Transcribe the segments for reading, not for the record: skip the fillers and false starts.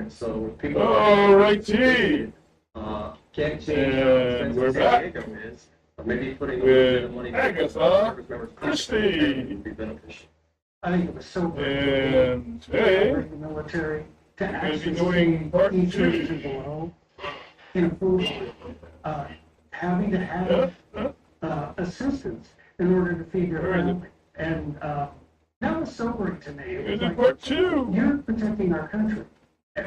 And so when people Alrighty. Can't change we're back is, maybe putting a little bit of money Agatha Christie. would be beneficial. I think it was so great And today, for the military to we're going to actually be doing part see churches 2. below improve having to have assistance in order to feed your Where is it? family. And that was sobering to me. It Here's was in like, part 2. you're protecting our country.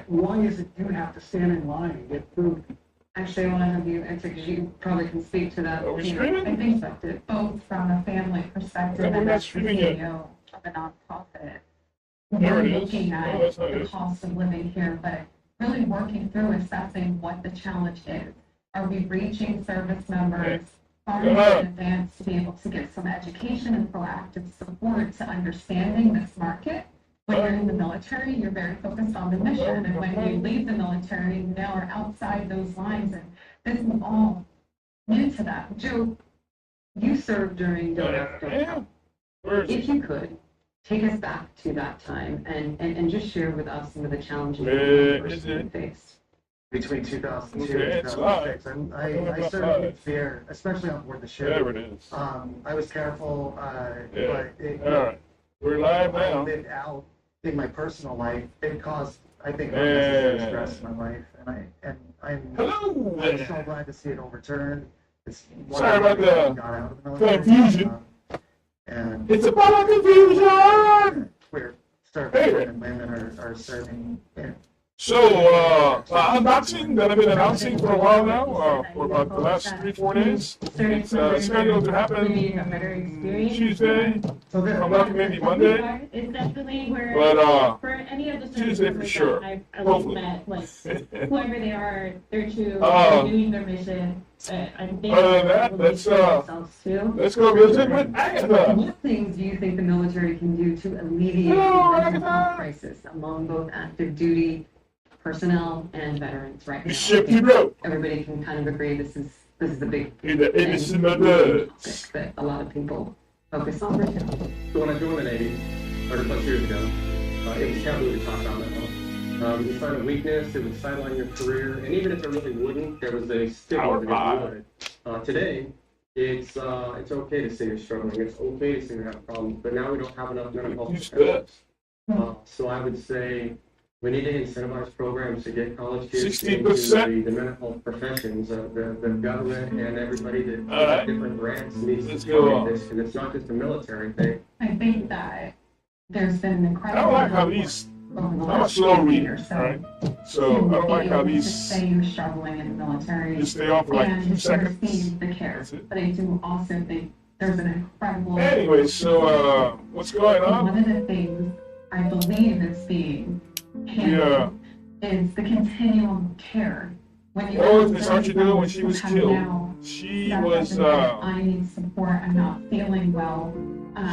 Why is it you have to stand in line and get food? Actually, I want to have you answer because you probably can speak to that. Are we You know, streaming? I think that both from a family perspective Yeah, we're and not as the streaming yet. CEO of a nonprofit, There we're it is. looking Oh, at that's not the it. cost of living here, but really working through assessing what the challenge is. Are we reaching service members far enough in advance to be able to get some education and proactive support to understanding this market? When you're in the military, you're very focused on the mission, and when you leave the military, you now are outside those lines, and this is all new to that. Joe, you served during Yeah. Where is If it? you could, take us back to that time and just share with us some of the challenges Where you is it? faced. Between 2002 Okay, and it's 2006, and I served in fear, especially on board the There ship. it is. I was careful, Yeah. but it, Alright. We're live I now. lived out in my personal life. It caused, I think, unnecessary Yeah. stress in my life, and I'm Hello I'm there. so glad to see it overturned. It's Sorry about the got out of the military. confusion. And It's about confusion! we're serving and women are serving. And So, unboxing that I've been announcing for a while now, for about the last 3-4 days. It's scheduled to happen Creating a better experience. Tuesday, so this, I'm not maybe Monday, It's definitely where, but for any of the Tuesday for members sure. that I've Hopefully. met, like, whoever they are, they're true, Uh, they're doing their mission. I'm other than that, let's let's go visit with Agatha. What things do you think the military can do to alleviate Hello, the mental Agatha. health crisis among both active duty personnel and veterans right The now? ship you wrote. Everybody can kind of agree this is a big In the thing, innocent of topic birds. that a lot of people focus on right now. So when I joined the Navy, 30+ years ago, it was taboo to talk about mental health. It was a sign of weakness, it would sideline your career, and even if it really wouldn't, there was a stigma that it would. Today, it's okay to say you're struggling, it's okay to say you have problems, but now we don't have enough mental health professionals. So I would say we need to incentivize programs to get college kids into 60%. the mental health professions. The government and everybody that All right. different grants needs Let's to go target on. this, and it's not just a military thing. I think that there's been an I incredible. don't like how amount of these, work over the I'm a last slow few reader, years, alright? to So I don't like be how able to these say you're struggling in the military just stay on for like and 2 to seconds. receive the care. That's it. But I do also think there's an incredible. Anyway, so what's going on? One of the things I believe is being handled is the continuum of care. When you Oh, have Miss Archie service when she was members who have killed, now she stepped up was and said, I need support, I'm not feeling well.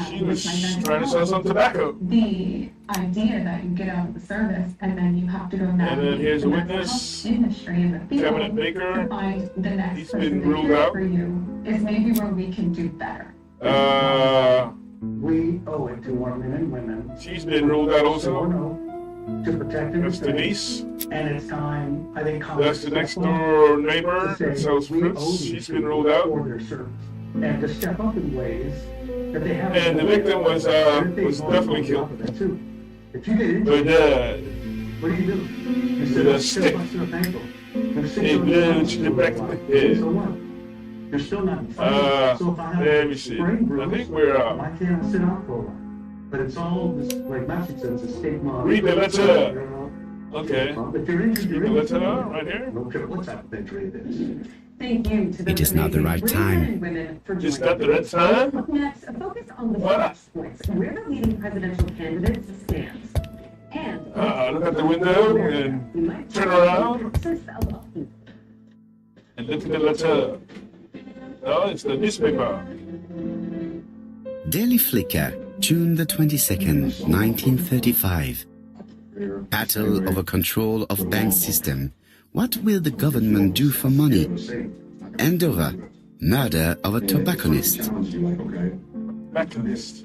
she with was my mental trying to sell health." some tobacco. The idea that you get out of the service and then you have to go then navigate here's the a mental witness, health industry in the field Cabinet Baker. to find the next He's person been to ruled care out. for you is maybe where we can do better. we owe it to our men and women. She's been ruled out also. To protect and That's defend. Denise. And it's time, I think, That's the next Congress door neighbor to say that sells we owe fruits. these She's been people ruled out. for their service, and to step up in ways that they haven't. And the victim was definitely killed. If you get injured, But what do? You with sit a up, stick. bust your ankle. You're six It or did, seven she did back to the months. head. So what? You're still not in So if I have let a me see. brain I bruise, think we're I can't sit out for a while. But it's all this, like Matthew says, a stigma. Read the letter. Okay. If you're injured, Read you're the injured. letter right here. No care what type of injury it is. Thank you to the It is not the right amazing time. men and women for Is joining that the right time? Up next, a focus on the What? points where the leading presidential candidates stands. And Look out the window and we might turn talk around. about the access of and look at the letter. No, it's the newspaper. Daily Flicker, June the 22nd, 1935. Battle over control of bank system. What will the government do for money? Andover, murder of a tobacconist. Tobacconist.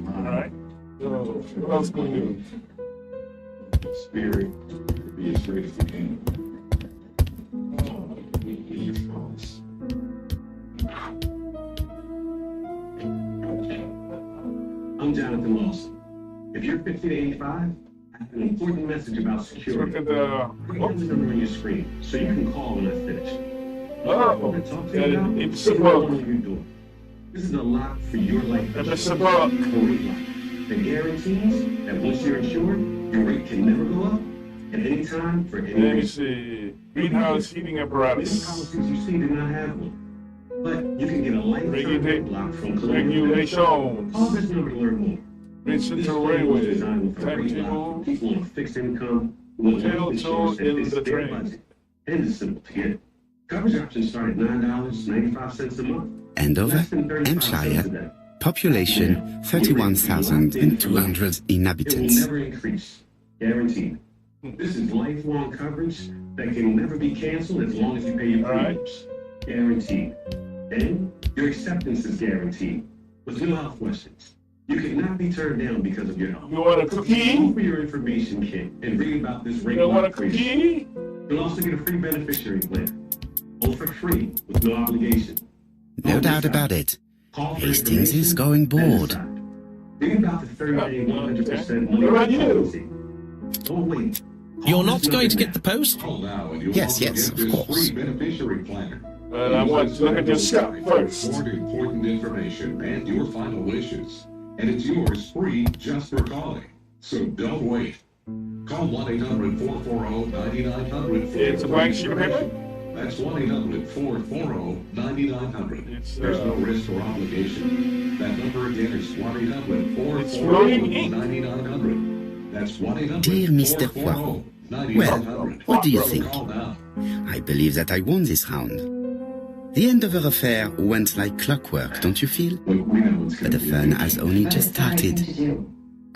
Alright. So, What else can we do? Spirit, be as great as you can. I'm Jonathan Lawson. If you're 50 to 85, I have an important message about Let's security. look at the. Bring down the number on your screen so you can call when I finish. Oh, it's a It's bug. on your door. This is a lock for your life. It's a bug. Great lock that guarantees that once you're insured, your rate can never go up at any time for any Let me reason. see. Greenhouse heating Many apparatus. policies you see do not have one. But you can get a lifetime rate lock from Columbia. Regulations. Call this number to learn more. Bridge This Central plan was Railway. designed with a rate lock Timetable. for people on a fixed income who want Hotel health insurance that in fits the their train. budget. And it's simple to get. Coverage options start at $9.95 a month. Andover, Less than 35 cents a Hampshire, day. population 31,200 It will inhabitants. never increase. Guaranteed. This is lifelong coverage that can never be canceled as long as you pay your All right. premiums. Guaranteed. And your acceptance is guaranteed. With no health questions. You cannot be turned down because of your health. You want a Call cookie? for your information kit and read about this rate You want a lock crazy. cookie? You'll also get a free beneficiary plan. All for free with no obligation. No doubt about it. Call for Hastings is information going and bored. decide. Read about the 30-day 100% What about money you? policy. Don't wait. Call You're this not going to number get the post? Call now and you'll Yes, also yes, get of this course. free beneficiary planner. But I want to look at your scalp first. More important information and your final wishes. And it's yours free just for calling. So don't wait. Call 1-800-440-9900. It's a blank sheet of paper? That's 1-800-440-9900. It's, There's no risk or obligation. That number again is 1-800-440-9900. That's 1-800-440-9900. Dear Mr. Poirot, well, what do you think? Call now. I believe that I won this round. The Andover affair went like clockwork, don't you feel? We know it's But gonna the be fun a- has only But just it's the right thing started. to do.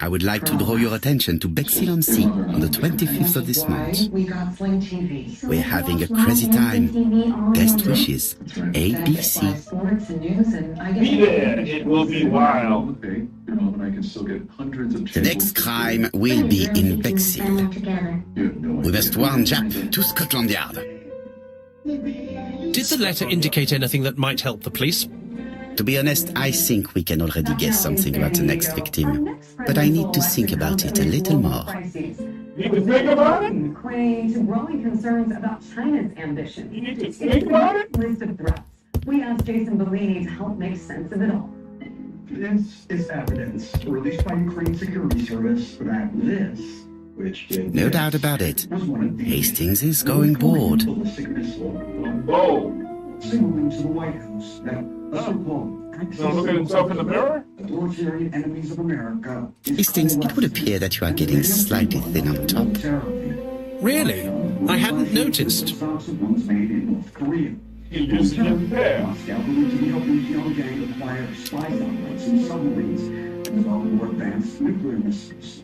I would like to draw your attention to Bexley-on-Sea on the 25th of this month. We got Sling TV. We're having a crazy time. Best wishes, ABC. Sports and news, and I get Be there. It will be wild. Okay, your mom and I can still get hundreds of The next crime will be in Bexhill. You have no We must idea. warn Jap to Scotland Yard. Did the letter indicate anything that might help the police? To be honest, I think we can already guess something about the next victim. But I need to think about it a little more. You need to think about it? Ukraine to growing concerns about China's ambition. You need to think about it? List of threats. We asked Jason Bellini to help make sense of it all. This is evidence released by Ukraine Security Service that this, which did No this, doubt about it. was one of these. Hastings is going bored. Ballistic missile Oh. signaling to the White House that the so-called You want to look at himself in the mirror? authoritarian enemies of America is Hastings, it would appear that you are getting slightly thin on top. Really? I hadn't noticed. Ones made in North Korea. He's using it there. Moscow believed to be helping Pyongyang gang acquire spy satellites and submarines and develop more advanced nuclear missiles.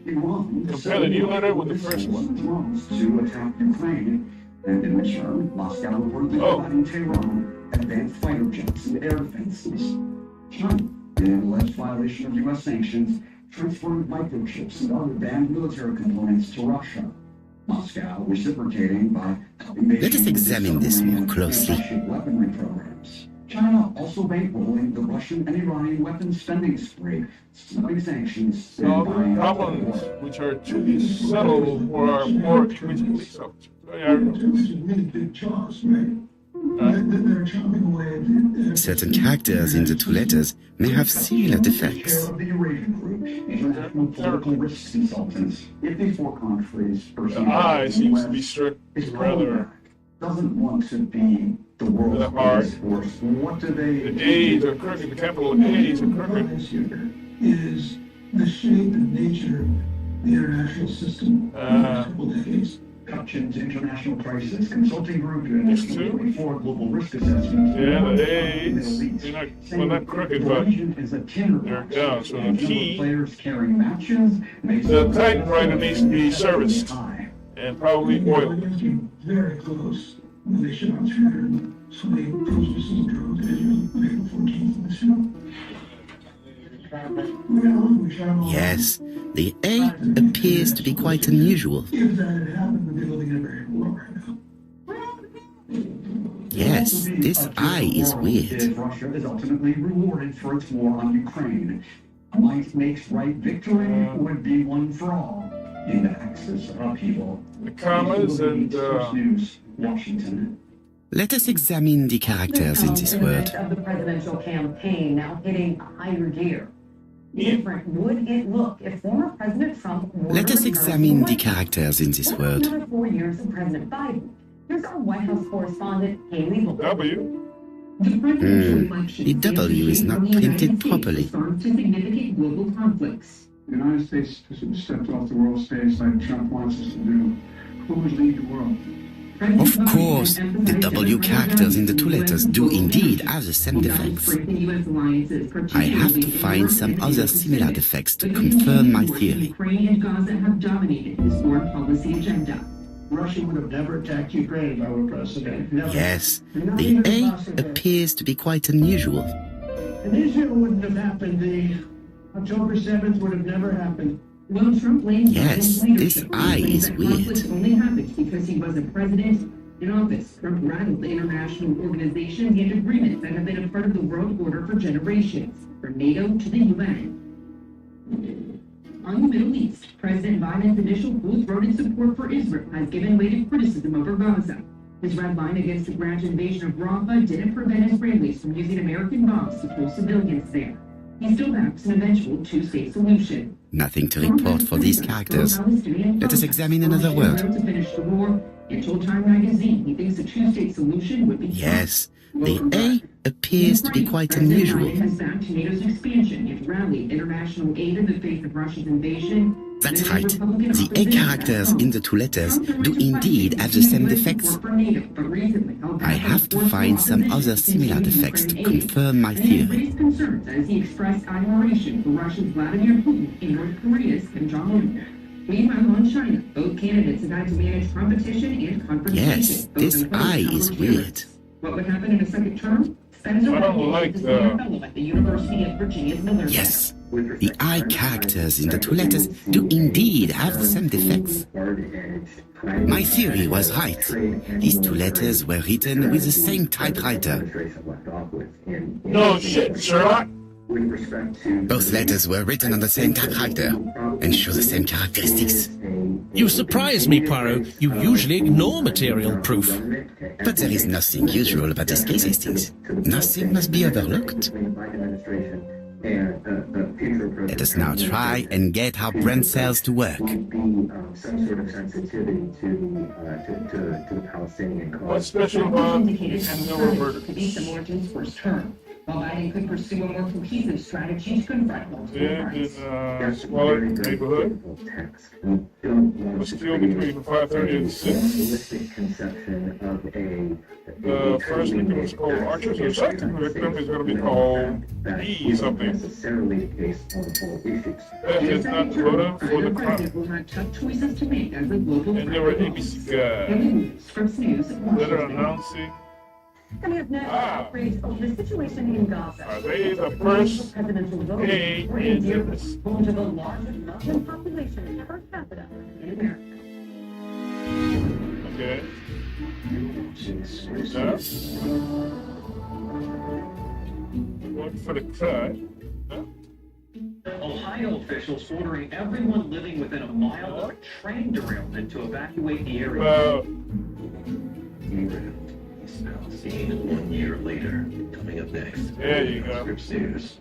Iran Compare the new letter with the first one. drones to attack Ukraine, and in return, Moscow reportedly Oh. providing Tehran advanced fighter jets and air defenses. China, in alleged violation of U.S. sanctions, transferred microchips and other banned military components to Russia. Moscow reciprocating by Let us examine this more closely. weaponry programs. China also bankrolling the Russian and Iranian weapons spending spree, snubbing sanctions, and All buying the up problems which are to be settled for more immediate police officers. Yeah. really big jaws, right? They're chopping away Certain characters in the two letters may have similar defects. of the Eurasian Group, international political risk consultants. If these four countries The eye seems to be strict, rather. doesn't want to be the world's Rather hard. biggest force. What do they? The A's are crooked, the capital A's are crooked. Is the shape and nature of the international system in the last couple decades. Hutchins International Crisis Consulting Group These two? for global risk assessment. Yeah, the A's, they're not, well, not crooked, but is a tinderbox. they're down. So the Number of key, players carrying matches makes the typewriter needs to be serviced high. and probably oiled. Very close when they shot 320 cruise missile drones at Israel on April 14th in the Yes, the A appears to be quite unusual. Yes, this I is weird. If Russia is ultimately rewarded for its war on Ukraine, might makes right victory would be one for all. In the axis of upheaval. The commas and News, Washington. Let us examine the characters in this word. Of the presidential campaign now hitting a higher gear. Different would it look if former President Trump were Let us to examine the return to characters in this word. another 4 years of President Biden. Here's our White House correspondent, Haley Bull. W. The W is not printed properly. To significant global conflicts. The United States has stepped off the world stage like Trump wants us to do. Who would lead the world? Of course, the W characters in the two letters do indeed have the same defects. I have to find some other similar defects to confirm my theory. Ukraine and Gaza have dominated his foreign policy agenda. Russia would have never attacked Ukraine if I were president. Never. Yes, the A appears to be quite unusual. And Israel wouldn't have happened. The October 7th would have never happened. Well, Trump blames Yes, Biden's this leadership, I claiming is that weird. conflict only happened because he was a president in office. Trump rattled the international organizations and agreements that have been a part of the world order for generations, from NATO to the UN. On the Middle East, President Biden's initial full-throated support for Israel has given way to criticism over Gaza. His red line against the grand invasion of Rafah didn't prevent Israelis from using American bombs to kill civilians there. He still backs an eventual two-state solution. Nothing to report for these characters. Let us examine another word. To finish the war, in Told Time magazine, he thinks a two-state solution would be Yes, the A appears to be quite unusual. President Biden has backed NATO's expansion and rallied international aid in the face of Russia's invasion. That's right. The A characters in the two letters do indeed have the same defects. I have to find some other similar defects to confirm my theory. Raised concerns as he expressed admiration for Russia's Vladimir Putin and North Korea's Kim Jong-un. Meanwhile, on China, both candidates have had to manage competition and confrontation. Yes, this I is weird. What would happen in a second term? Spencer I don't like is a the- fellow at the University of Virginia's Miller Center. Yes, the I characters in the two letters do indeed have the same defects. My theory was right. These two letters were written with the same typewriter. No shit, Sherlock. Both letters were written on the same typewriter and show the same characteristics. You surprise me, Poirot. You usually ignore material proof. But there is nothing usual about this case, Hastings. Nothing must be overlooked. Let us now try and get our brain cells to work. Some sort of sensitivity to the Palestinian cause. What's special about indicated that no the murder? could be similar to his first term, while Biden could pursue a more cohesive strategy to confront multiple And in threats. smaller neighborhood, was killed between 5:30 and 6. Conception of a The first victim was called Archer, so the second victim is going to be called E something. necessarily the case on all issues. That is not voted for the Either crime. president will have tough choices to make as a global And there were threat. ABC guys Haley News, Scripps News, that are Washington. announcing, Coming up next, Ah. outrage over the situation in Gaza. are they the first Presidential vote A for in India, this? home to the largest Muslim population per capita in America. Okay. One for the cut. Ohio officials ordering everyone living within a mile of a train derailment to evacuate the area. Well, He's now seen 1 year later. Coming up next. there you go. Scripps News.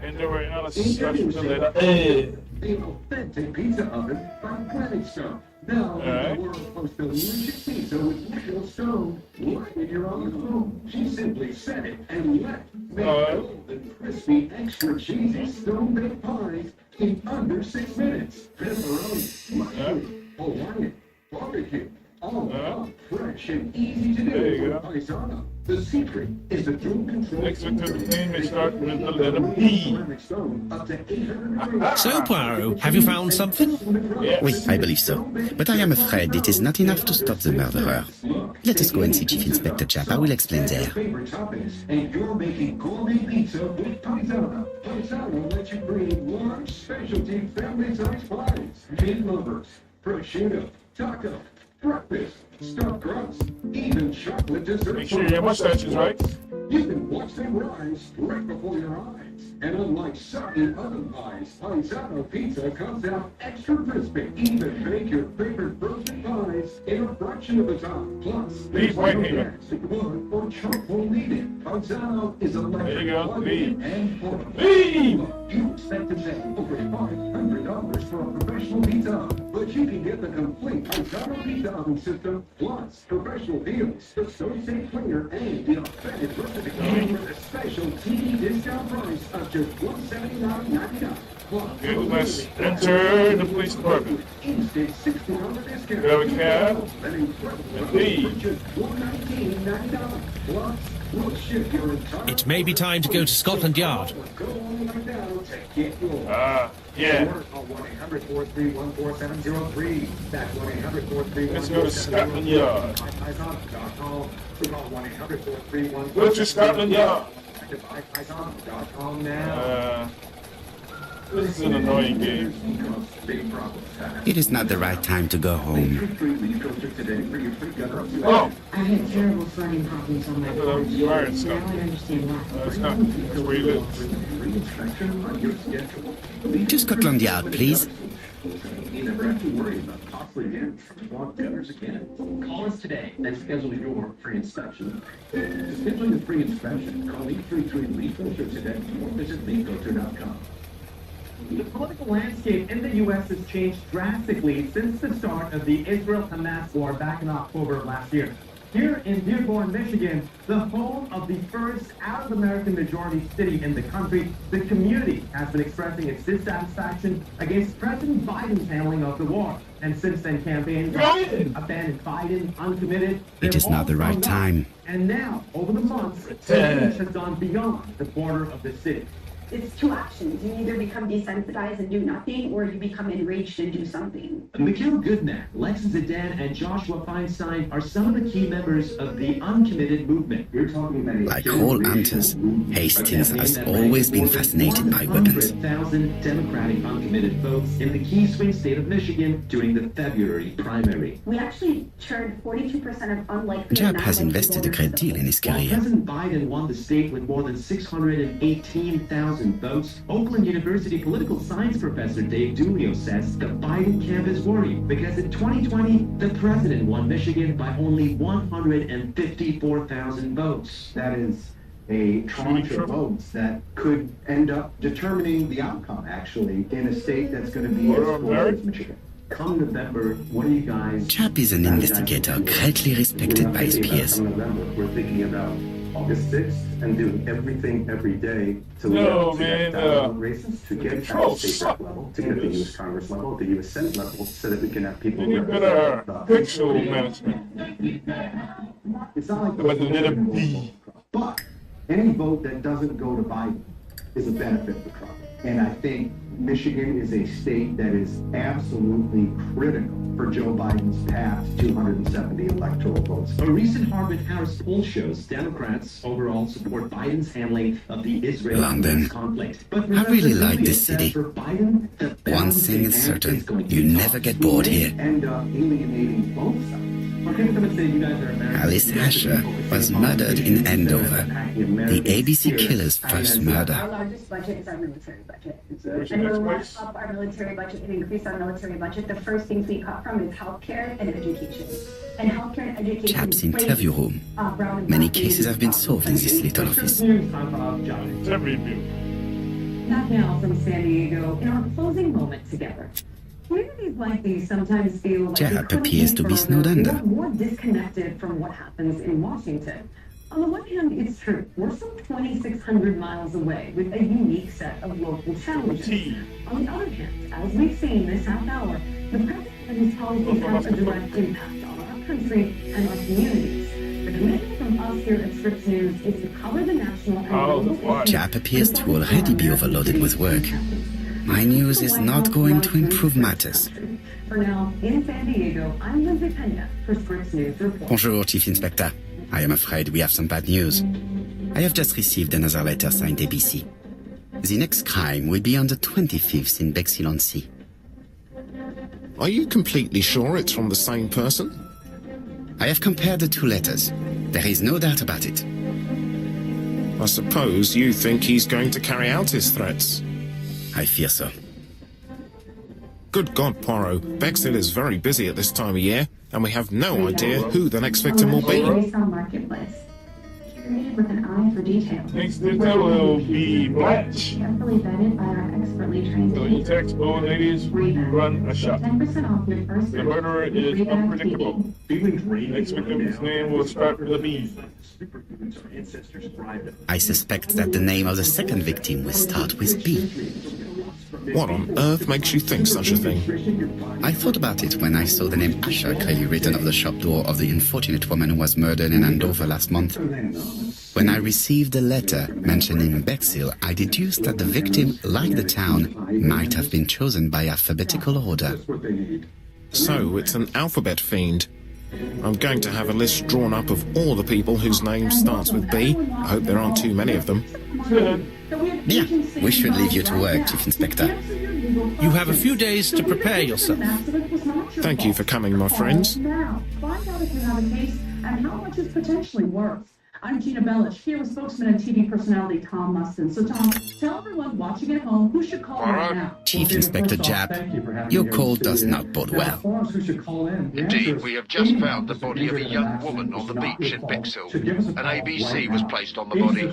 And there were other discussions of that. The authentic pizza oven from Planet Stone. Now, Alright. the world's most delicious pizza with real stone right in your own home. She simply set it and left. Make Alright. golden, crispy, extra cheesy stone-baked pies in under 6 minutes. Pepperoni, mushroom, Hawaiian, barbecue. All out, fresh and easy to There you do go. for paisano. The secret is the dual control. Next victim's name may start with the letter P. Planet Stone, up to 800 degrees. So, Poirot, have you found something? Oui, I believe so. But I am afraid it is not enough to stop the murderer. Look, Let us go and see Chief Inspector Chap. I will explain there. Favorite toppings, and you're making gourmet pizza with Paisano. Paisano lets you create large, specialty, family-sized pies, meat lovers, prosciutto, taco, breakfast, stuffed crust, even chocolate dessert. Make sure your mustache is right. You can watch them rise right before your eyes. And unlike soggy oven pies, Paisano pizza comes out extra crispy. Even bake your favorite frozen pies in a fraction of the time. Plus, Leave right here. wood or charcoal needed. Paisano is electric, There you go. plug-in, and portable. Leave. You expect to pay over $500 for a professional pizza oven, but you can get the complete Paisano pizza oven system, plus professional peels, the so-safe cleaner, and the authentic recipe for a special TV discount price of just $179.99. Plus, Okay, let's enter the police department. instant $60 discount. We have a cab. An incredible Leave. offer for just $119.99. Plus, we'll ship your entire It may be time to go to Scotland Yard. Go on right now to get yours. Yeah. Call 1-800-431-4703. That's 1-800-431-4703. Let's go to Scotland Yard. Call 1-800-431-4703. Go to Scotland Yard. Paisano.com now. This is an annoying game. It is not the right time to go home. Oh, I had terrible flooding problems on my Well, porch. you are in Now I Scotland. understand why. It's not. That's where you live. To Scotland Yard, please. You never have to worry about costly damage from swamp gutters again. Call us today and schedule your free inspection. To schedule your free inspection, call 833-LEAF Filter today or visit leaffilter.com. The political landscape in the U.S. has changed drastically since the start of the Israel-Hamas war back in October of last year. Here in Dearborn, Michigan, the home of the first Arab-American majority city in the country, the community has been expressing its dissatisfaction against President Biden's handling of the war. And since then, campaigns abandoned Biden, uncommitted. It is not the right time. And now, over the months, change has gone beyond the border of the city. It's two options. You either become desensitized and do nothing, or you become enraged and do something. Mikhail Goodman, Lex Zidane, and Joshua Feinstein are some of the key members of the uncommitted movement. You're talking about Like all hunters, Hastings has always been fascinated by weapons. 100,000 Democratic uncommitted votes in the key swing state of Michigan during the February primary. We actually turned 42% of unlikely. Jab has invested a great deal in his While career. President Biden won the state with more than 618,000 votes, Oakland University political science professor Dave Dulio says the Biden camp is worried because in 2020, the president won Michigan by only 154,000 votes. That is a tranche of votes that could end up determining the outcome, actually, in a state that's going to be as full as Michigan. Come November, what are you guys? Chap is an investigator greatly respected by his peers. November, we're thinking about August 6th and doing everything every day to No, get man, ballot races, to get at the controls state suck. rep level, to get at the U.S. Congress level, the U.S. Senate level, so that we can have people You need better pixel management. It's not like But the letter B. But any vote that doesn't go to Biden is a benefit for Trump. And I think Michigan is a state that is absolutely critical for Joe Biden's path to 270 electoral votes. A recent Harvard-Harris poll shows Democrats overall support Biden's handling of the Israel-Hamas conflict. But I really Professor like Dulio this says city. for Biden, the One balancing thing is act certain, going to you be never tough. get bored here. End up alienating both sides. Okay, someone say you guys are American. Alice Asher was murdered in Andover. The ABC killer's first Our murder. largest budget is our military budget. Exactly. And when we want to up our military budget and increase our military budget, the first things we cut from is healthcare and education. And healthcare and education. Chap's interview room. Brown and Many black cases have been solved in this little office. Not now from San Diego. In our closing moment together. Communities like these sometimes feel like Jab they couldn't appears to be snowed under. more disconnected from what happens in Washington. On the one hand, it's true. We're some 2,600 miles away with a unique set of local challenges. On the other hand, as we've seen this half hour, the president and his policies have a direct impact on our country and our communities. The commitment from us here at Scripps News is to cover the national and global issues. Jab appears to already be overloaded with work. My news is not going to improve matters. For now, in San Diego, I'm Lindsay Pena for Scripps News Report. Bonjour, Chief Inspector. I am afraid we have some bad news. I have just received another letter signed ABC. The next crime will be on the 25th in Bexhill-on-Sea. Are you completely sure it's from the same person? I have compared the two letters. There is no doubt about it. I suppose you think he's going to carry out his threats. I fear so. Good God, Poirot. Bexhill is very busy at this time of year, and we have no idea who the next victim will be. Marketplace. Curated with an eye for detail. Next victim will be Blanche. Carefully vetted by our expertly trained The team. text old ladies run a shop. 10% off your first The murderer is unpredictable. Next victim's name will start with a B. I suspect that the name of the second victim will start with B. What on earth makes you think such a thing? I thought about it when I saw the name Asher clearly written over the shop door of the unfortunate woman who was murdered in Andover last month. When I received a letter mentioning Bexhill, I deduced that the victim, like the town, might have been chosen by alphabetical order. So it's an alphabet fiend. I'm going to have a list drawn up of all the people whose name starts with B. I hope there aren't too many of them. Yeah, we should leave you to work, Chief Inspector. You have a few days to prepare yourself. Thank you for coming, my friends. Now, find out if you have a case and how much it's potentially worth. I'm Gina Bellich, here with spokesman and TV personality Tom Mustin. So, Tom, tell everyone watching at home who should call right now. Chief Inspector Japp, your call does not bode well. Indeed, we have just found the body of a young woman on the beach in Bexhill. An ABC was placed on the body.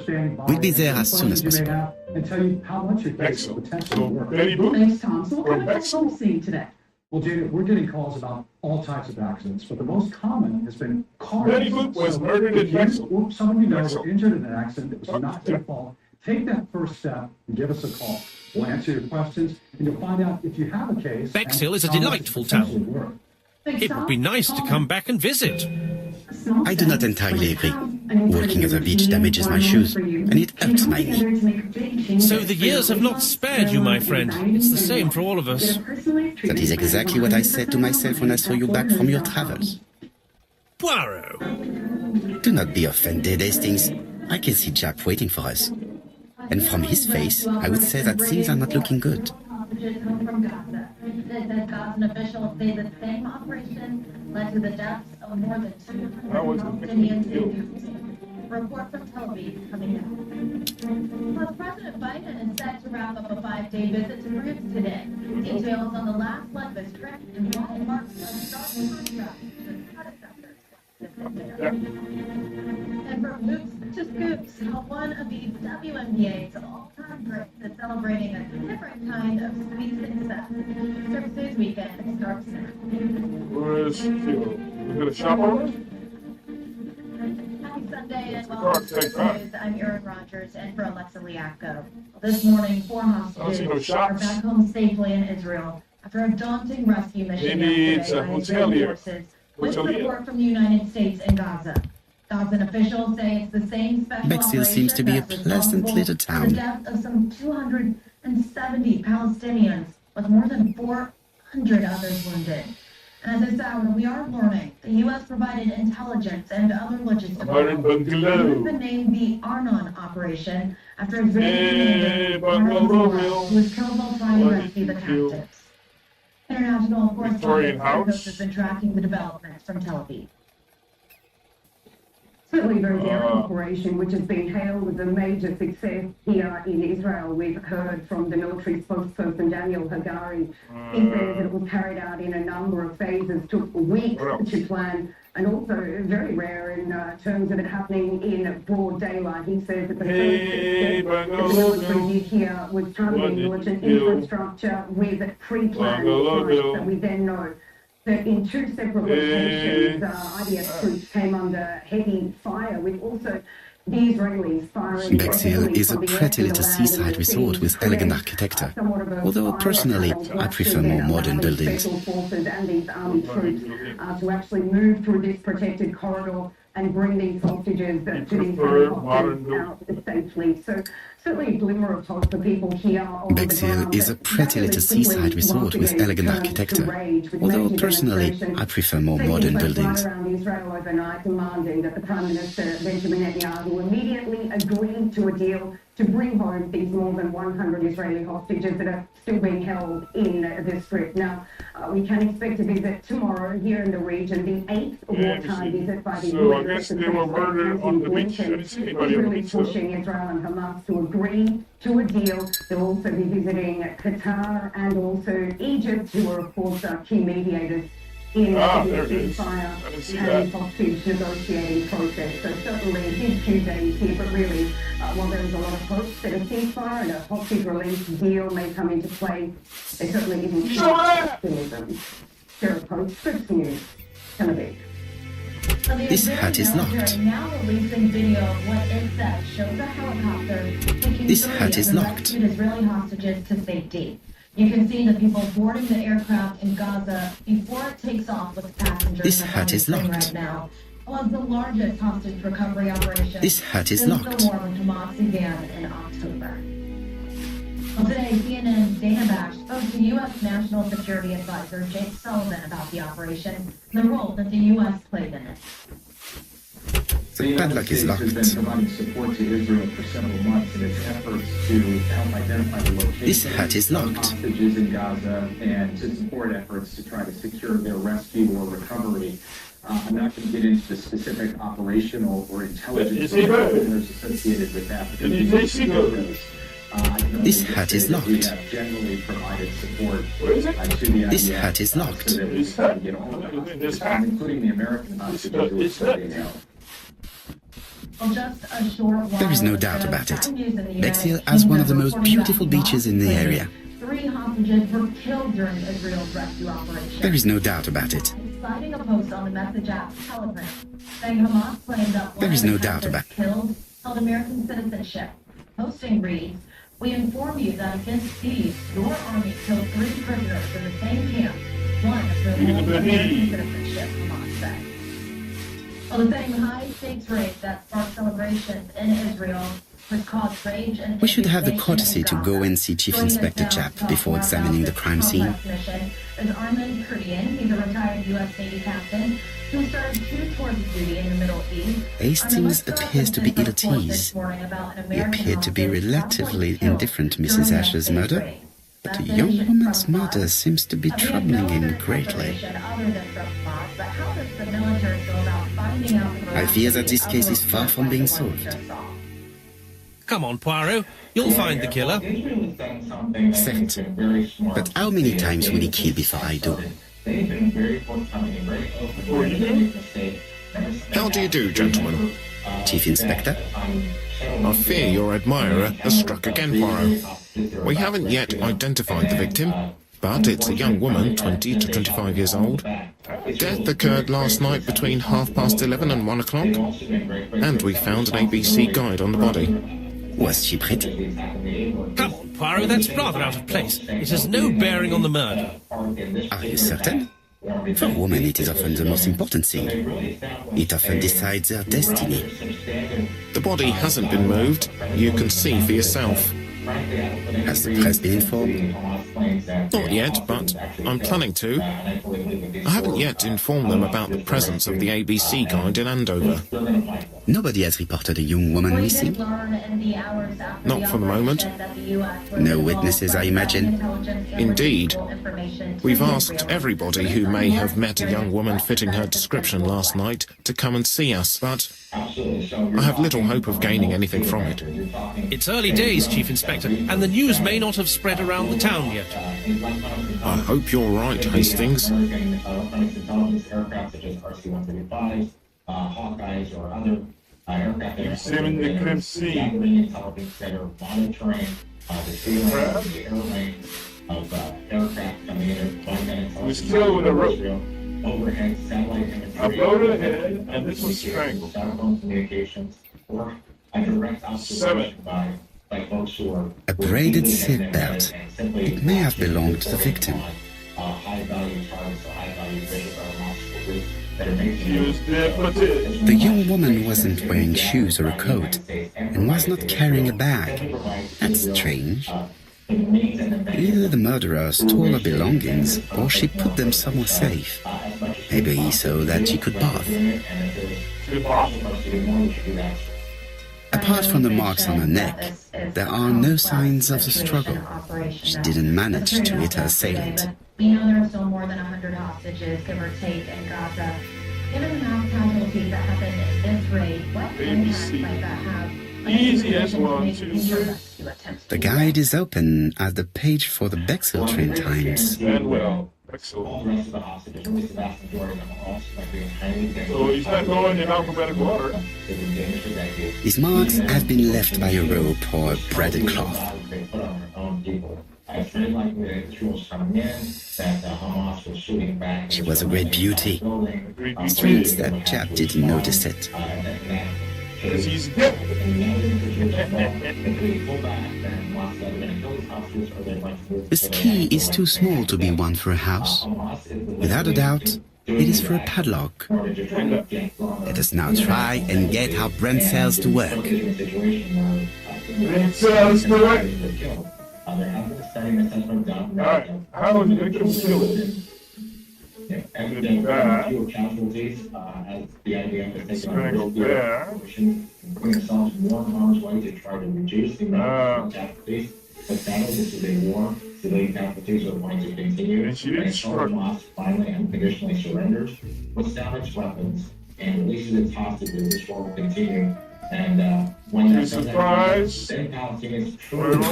We'll be there as soon as possible. And tell you how much it takes potentially work. Thanks, Tom. So what kind of calls are we seeing today? Well, Jada, we're getting calls about all types of accidents, but the most common has been car Betty Boop was murdered in Bexhill. Some of you know were injured in an accident that was not their fault. Take that first step and give us a call. We'll answer your questions, and you'll find out if you have a case. Bexhill is a delightful town. It would be nice to come back and visit. I do not entirely agree. Walking at the beach damages my shoes, and it hurts my knee. So the years have not spared you, my friend. It's the same for all of us. That is exactly what I said to myself when I saw you back from your travels. Poirot! Do not be offended, Hastings. I can see Japp waiting for us. And from his face, I would say that things are not looking good. From Gaza. The Gazan officials say the same operation led to the deaths of more than 200 Palestinians in Gaza. Report from Tel Aviv coming up. Plus, President Biden is set to wrap up a 5-day visit to France today. Details on the last leg of his trip and why it marks a stark contrast to his predecessors. And from hoops to scoops, one of the WNBA's all-time greats is celebrating a different kind of sweet success. Service News Weekend starts now. Where is she? We're going to shop over? Happy Sunday and welcome to Service News. I'm Erin Rogers and for Alexa Liacco. This morning, 4 hostages are back home safely in Israel after a daunting rescue mission yesterday by Israeli forces with support from the United States and Gaza. Gazan officials say it's the same special Bexhill seems to be a pleasant little the town. death of some 270 Palestinians, with more than 400 others wounded. And at this hour, we are learning the U.S. provided intelligence and other logistical help. It has been named the Arnon operation after Israeli commander who was killed while trying to rescue the captives. International correspondent has been tracking the developments from Tel Aviv. Certainly very daring operation, which has been hailed as a major success here in Israel. We've heard from the military spokesperson Daniel Hagari. He says it was carried out in a number of phases, took weeks to plan, and also very rare in terms of it happening in broad daylight. He says that the first step the military did here was targeting militant infrastructure with pre-planned strikes that we then know that in 2 separate locations, IDF troops came under heavy fire, with also the Israelis firing. Bexhill is a pretty little seaside resort with elegant architecture, although personally I prefer more modern buildings. Special forces and these army troops to actually move through this protected corridor and bring these hostages to these helicopters out safely. So certainly a glimmer of hope for people here. Bexhill is a pretty little seaside resort with elegant architecture, although personally I prefer more modern buildings. Around Israel overnight, demanding that the Prime Minister Benjamin Netanyahu immediately agree to a deal to bring home these more than 100 Israeli hostages that are still being held in the Strip. Now, we can expect a visit tomorrow here in the region, the 8th wartime visit by the So I guess they were murdered on the beach. I didn't see anybody on the beach. Pushing Israel and Hamas to agree to a deal. They'll also be visiting Qatar and also Egypt, who are, of course, key mediators in the ceasefire and hostage negotiating process. So certainly a big few days here, but really, while there was a lot of hopes that a ceasefire and a hostage release deal may come into play, they certainly didn't show optimism. Sarah Post, Scripps News, Tel Aviv. This hut is locked. Now releasing video of what it says shows a helicopter taking This hut is locked. Israeli hostages to safety. You can see the people boarding the aircraft in Gaza before it takes off with passengers. This hut is locked. Right now. It was the largest hostage recovery operation. This hut is since locked. the war with Hamas began in October. Well, today, CNN's Dana Bash spoke to U.S. National Security Advisor Jake Sullivan about the operation and the role that the U.S. played in it. The padlock is locked. has been providing support to Israel for several months in its efforts to help identify the location This hut is of locked. hostages in Gaza and to support efforts to try to secure their rescue or recovery. I'm not going to get into the specific operational or intelligence matters associated with that. This hut is locked. We have generally provided support This hut is locked. including the American hostages who are still being held. Well, just a short while There is no doubt about it. Bexhill has one of the most beautiful beaches in the area. 3 hostages were killed during Israel's rescue operation. There is no doubt about it. Citing a post on the message app Telegram, saying Hamas claimed that There is no doubt about it. killed held American citizenship. Posting reads, "We inform you that against these, your army killed 3 prisoners in the same camp, one of whom holds American citizenship," Hamas said. Well, the same high-stakes raid that sparked celebrations in Israel has caused rage and We should have the courtesy to go and see Chief Inspector Chap before examining the crime scene. Is Armin Kurdian. He's a retired U.S. Navy captain who served 2 tours of duty in the Middle East. Hastings appears to be ill at ease. He appeared to be relatively indifferent to Mrs. Asher's murder, but a young woman's murder seems to be troubling him greatly. I fear that this case is far from being solved. Come on, Poirot. You'll find the killer. Certes. But how many times will he kill before I do? How do you do, gentlemen? Chief Inspector? I fear your admirer has struck again, Poirot. We haven't yet identified the victim, but it's a young woman, 20 to 25 years old. Death occurred last night between 11:30 and 1 o'clock, and we found an ABC guide on the body. Was she pretty? Come on, Poirot, that's rather out of place. It has no bearing on the murder. Are you certain? For women, it is often the most important thing. It often decides their destiny. The body hasn't been moved. You can see for yourself. Has the press been informed? Not yet, but I'm planning to. I haven't yet informed them about the presence of the ABC guide in Andover. Nobody has reported a young woman missing? Not for the moment. No witnesses, I imagine? Indeed. We've asked everybody who may have met a young woman fitting her description last night to come and see us, but I have little hope of gaining anything from it. It's early days, Chief Inspector, and the news may not have spread around the town yet. I hope you're right, Hastings. Examine the crime scene. He was killed with a rope. Uploaded a head, and this was strangled. 7. A braided seat belt. It may have belonged to the victim. She was barefooted. The young woman wasn't wearing shoes or a coat and was not carrying a bag. That's strange. Either the murderer stole her belongings or she put them somewhere safe. Maybe so that she could bath. Apart from the marks on her neck, there are no signs of the struggle. She didn't manage to hit her assailant. We know there are still more than 100 hostages, give or take, in Gaza. Given the mass casualties that happened in this raid, what impact might that have? Easy as 1, 2, 3. The guide is open at the page for the Bexhill train times. And well, Bexhill. So he's not going in alphabetical order. These marks have been left by a rope or a breaded cloth. She was a great beauty. Strange that chap didn't notice it. Because he's dead. This key is too small to be one for a house. Without a doubt, it is for a padlock. Let us now try and get our brain cells to work. Brain cells to work. Alright, how is he going to kill it? Strangled there. And she didn't struggle. Finally and conditionally surrenders with salvaged weapons and releases its hostages. This war will continue. And when that surprise, the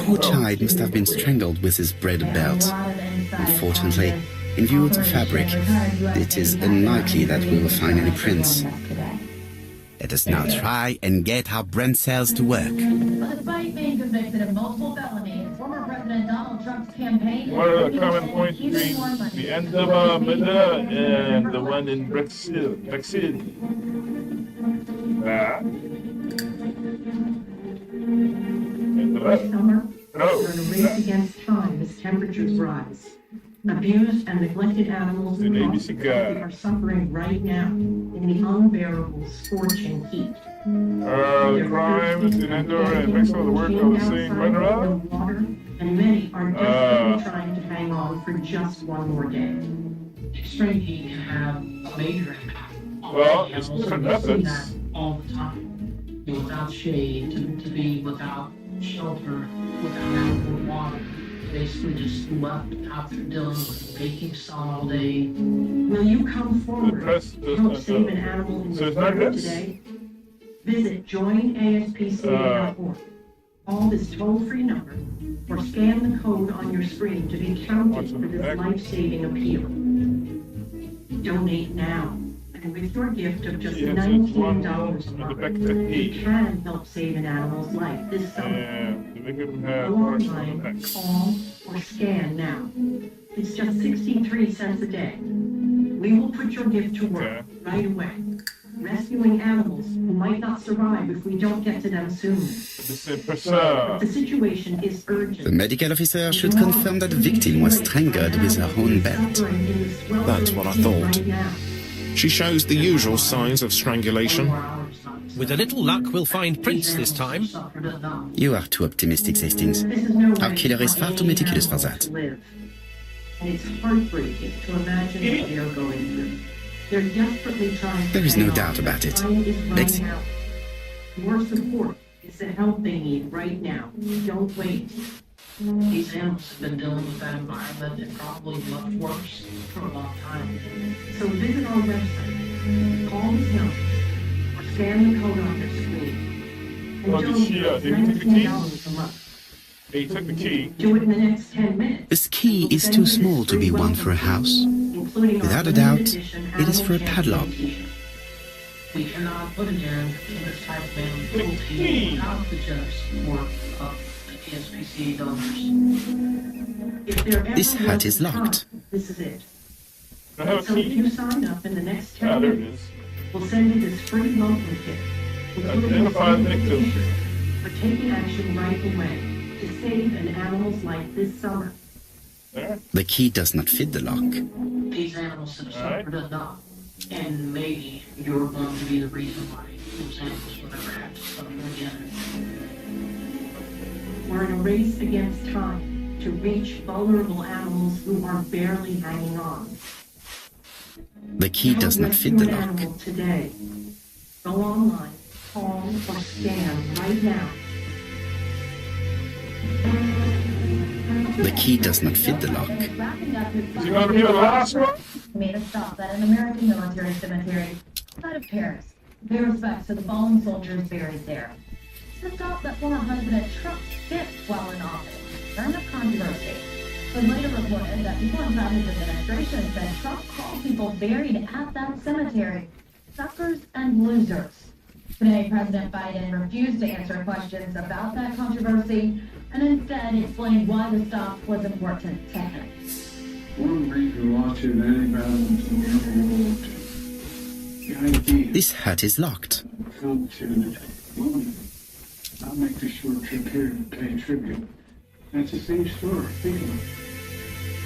poor child must have been strangled with his braided belt. Unfortunately, in view of the fabric, it is unlikely that we will find any prints. Let us now try and get our brain cells to work. But despite being convicted of multiple felonies, former President Donald Trump's campaign... What are the common points between the Andamada and the one in Bexhill? This summer, we're in a race against time as temperatures rise. Abused and neglected animals across the country are suffering right now in the unbearable scorching heat. The crimes in Endor and Bexhill, the work of the same murderer? And many are desperately trying to hang on for just one more day. Extreme heat can have a major impact. Well, it's different methods. All the time. Be without shade, to be without shelter, without adequate water. Basically just left out there dealing with the baking sun all day. Will you come forward to help save an animal in the fire today? Visit joinaspca.org. Call this toll-free number or scan the code on your screen to be counted for this life-saving appeal. Donate now. And with your gift of just $19 a month, you can help save an animal's life this summer. Go online, call, or scan now. It's just 63 cents a day. We will put your gift to work right away, rescuing animals who might not survive if we don't get to them soon. But the situation is urgent. The medical officer should confirm that the victim was strangled with her own belt. That's what I thought. She shows the usual signs of strangulation. With a little luck, we'll find prints this time. You are too optimistic, Hastings. Our killer is far too meticulous for that. And it's heartbreaking to imagine what they are going through. They're desperately trying to... There is no doubt about it. Your support is the help they need right now. Don't wait. These animals have been dealing with that environment and probably much worse for a long time. So visit our website, call this number, or scan the code on your screen. And donate $19 a month. They took the key. Do it in the next 10 minutes. This key is too small to be one for a house. Without a doubt, it is for a padlock. We cannot put it in this type of animal cruelty without the generous support of PSPC donors. This hat is locked. This is it. So if you sign up in the next 10 minutes, we'll send you this free welcome kit. Identify the victim. For taking action right away to save an animal's life this summer. The key does not fit the lock. These animals have suffered enough. And maybe you're going to be the reason why those animals will never have to come again. We're in a race against time to reach vulnerable animals who are barely hanging on. The key does not fit the lock. Today. Go online, call or scan right now. The key does not fit the lock. Is he going to be the last one? Made a stop at an American military cemetery outside of Paris. Pay respects to the fallen soldiers buried there. It's a stop that former President Trump skipped while in office, during a controversy. It was later reported that people inside his administration said Trump called people buried at that cemetery suckers and losers. Today, President Biden refused to answer questions about that controversy and instead explained why the stop was important to him. One reason watching any battles in the world. The idea This hut is locked. come to moment. I'll make this short trip here to pay tribute. That's the same story. Think of it.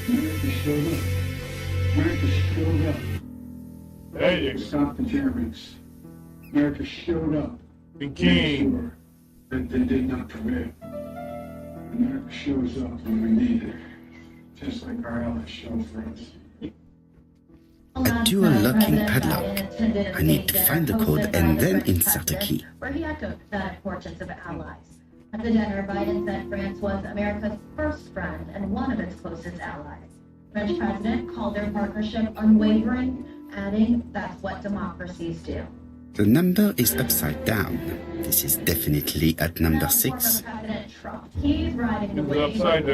America showed up. America showed up. There you go. Stop the Germans. America showed up. The king. Sure that they did not prevail. America shows up when we need it. Just like our allies show for us. A dual locking padlock. I need to find the code and then insert a key. Where he echoed that importance of allies. At the dinner, Biden said France was America's first friend and one of its closest allies. French president called their partnership unwavering, adding that's what democracies do. The number is upside down. This is definitely at number 6. President Trump, he's riding the wave of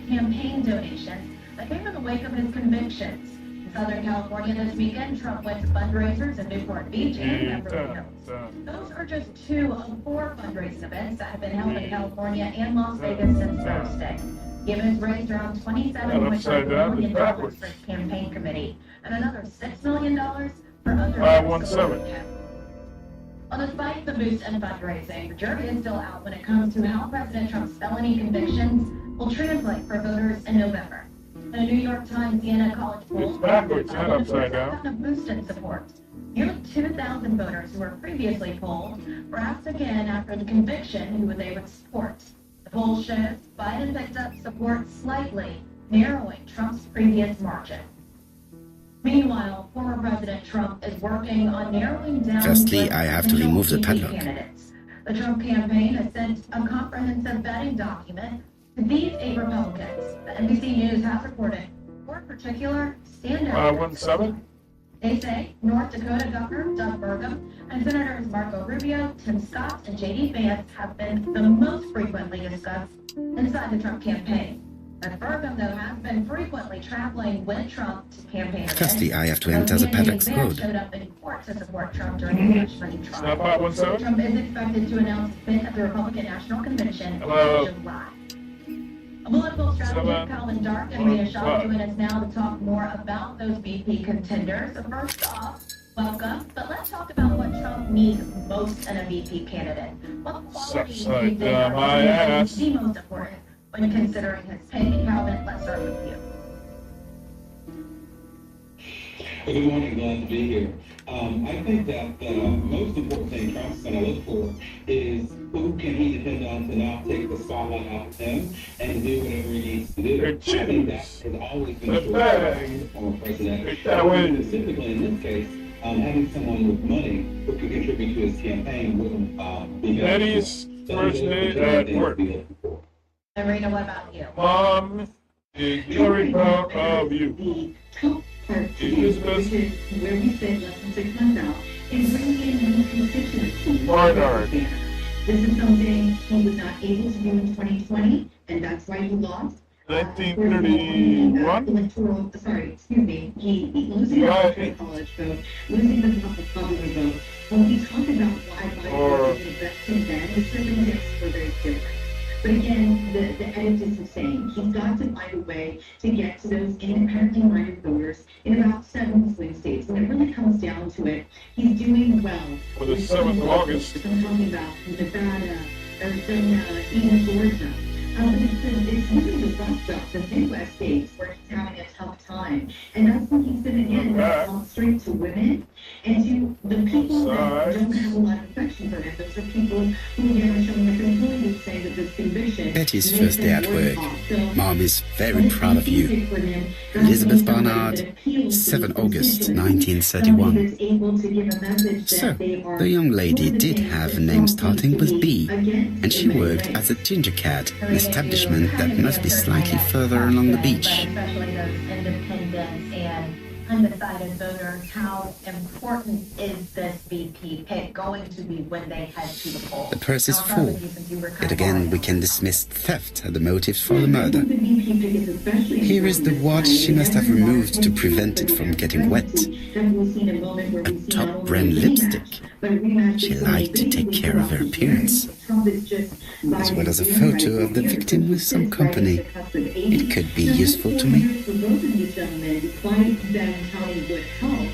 campaign donations that came in the wake of his convictions. In Southern California this weekend, Trump went to fundraisers in Newport Beach and Beverly Hills. Those are just 2 of 4 fundraising events that have been held in California and Las Vegas since Thursday. Given has raised around $27.5 million for his campaign committee and another $6 million for other 517. Well, despite the boost in fundraising, the jury is still out when it comes to how President Trump's felony convictions will translate for voters in November. In a New York Times Siena College poll, backwards and upside down. a boost in support. Nearly 2,000 voters who were previously polled were asked again after the conviction who they would support. The poll shows Biden picked up support slightly, narrowing Trump's previous margin. Meanwhile, former President Trump is working on narrowing down... Firstly, I have to remove the padlock. Candidates. The Trump campaign has sent a comprehensive vetting document to these 8 Republicans. The NBC News has reported 4 particular standout... 17? They say North Dakota Governor Doug Burgum and Senators Marco Rubio, Tim Scott, and J.D. Vance have been the most frequently discussed inside the Trump campaign. But Burgum, though, has been frequently traveling with Trump to campaign events. Firstly, I have to enter the padlock's code. Showed up in court to support Trump during the election trial. Trump is expected to announce his bid at the Republican National Convention in July. A political strategist, Colin Dark and Rita Shaw join us now to talk more about those VP contenders. So first off, welcome. But let's talk about what Trump needs most in a VP candidate. What qualities do you think are the most important when considering his pick? Calvin, let's start with you. Well, good morning, glad to be here. I think that the most important thing Trump's going to look for is who can he depend on to not take the spotlight off of him and do whatever he needs to do. I think that has always been true of the former president. Specifically in this case, having someone with money who can contribute to his campaign wouldn't be bad. Eddie's first day at work. And Rita, what about you? Mom is very proud of you. Where we spent less than 6 months out is bringing in new constituents. Barnard. This is something he was not able to do in 2020, and that's why he lost. 1931? Losing the electoral college vote, losing the popular vote. When we talk about why Biden was invested then, the circumstances were very different. But again, the edit is the same. He's got to find a way to get to those independently minded voters in about 7 swing states. When it really comes down to it, he's doing well. For the 7th of August. I'm talking about Nevada, Arizona, even Georgia. It's really the Rust Belt, the Midwest states, where he's having a tough time. And that's when he's been, again, straight to women and to the people that don't have a lot of affection for him. Those are people who again are showing their employees saying that this conviction. Betty's first day at work. Mom is very proud of you. Elizabeth Barnard, 7 August 1931. So, the young lady did have a name starting with B, and she worked as a ginger cat, an establishment that must be slightly further along the beach. Especially those independents and undecided voters, how important is this VP pick going to be when they head to the polls? The purse is full. Yet again, we can dismiss theft as the motives for the murder. Here is the watch she must have removed to prevent it from getting wet. A top-brand lipstick. She liked to take care of her appearance. As well as a photo of the victim with some company. It could be useful to me. For both of these gentlemen, despite them touting good health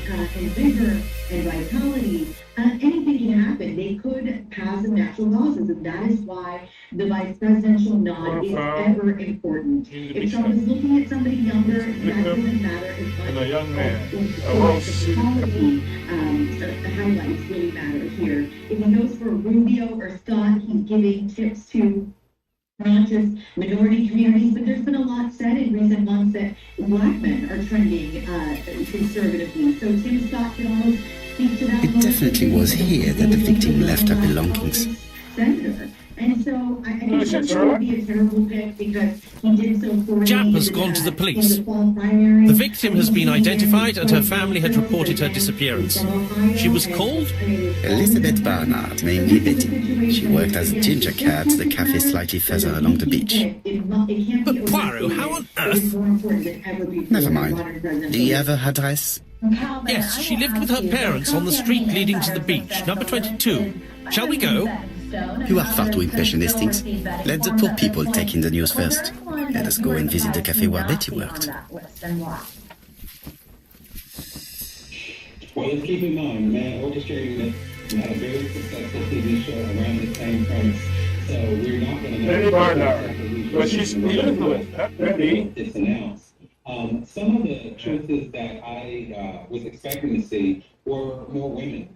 and vigor and vitality, anything can happen. They could pass of natural causes, and that is why the vice presidential nod is ever important. If Trump is looking at somebody younger, that doesn't matter as much. And a young man. The quality, the highlights really matter here. If he goes for Rubio or Scott, he's giving tips to not just minority communities, but there's been a lot said in recent months that black men are trending conservatively. So Tim Scott can almost speak to that. It definitely was here that the victim left her belongings. Senator. And so I think that would be a terrible pick because he did so poorly. Jap has gone to the police. The victim has been identified and her family had reported her disappearance. She was called Elizabeth Barnard, mainly Betty. She worked as a ginger cat at the cafe slightly further along the beach. But Poirot, how on earth? Never mind. Do you have her address? Yes, she lived with her parents on the street leading to the beach, number 22. Shall we go? You are far too impatient, Hastings. Let the poor people take in the news first. Let us go and visit the cafe where Betty worked. Well, let's keep in mind, the man orchestrating it had a very successful TV show around the same premise. So we're not going to know. Betty Barnard. But she's Elizabeth, not Betty. It's announced. Some of the choices that I was expecting to see were more women,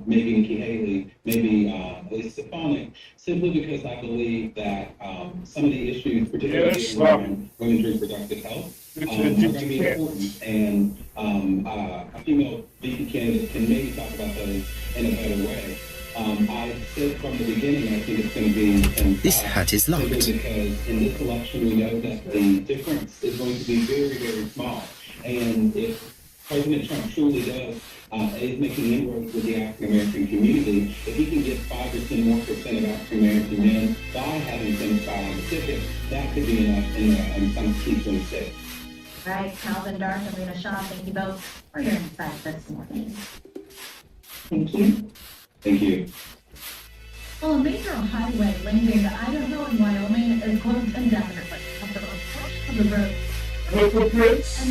maybe Nikki Haley, maybe Lisa Stefanik, simply because I believe that some of the issues, particularly around women's reproductive health, are going to be important, and a female VP candidate can maybe talk about those in a better way. I said from the beginning, I think it's going to be... This hat is locked. Because in this election, we know that the difference is going to be very, very small. And if President Trump truly does, is making inroads with the African-American community, if he can get 5 or 10 more % of African-American men by having them file on the ticket, that could be enough in some key swing states. All right, Calvin Dark and Rena Shaw, thank you both for your insight this morning. Thank you. Thank you. Well, a major highway linking Idaho and Wyoming is closed indefinitely after a portion of the road and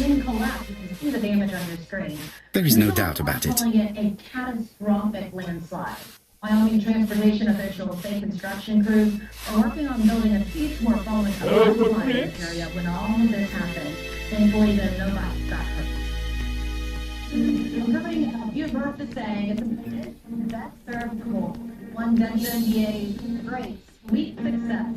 then collapsed. You can see the damage on your screen. There is no doubt about it. Calling it a catastrophic landslide. Wyoming transportation officials say construction crews are working on building a few more following a landslide in this area when all of this happened. Thankfully, nobody got hurt. Coming up, you heard the saying, it's a best served cold. One WNBA great, sweet success.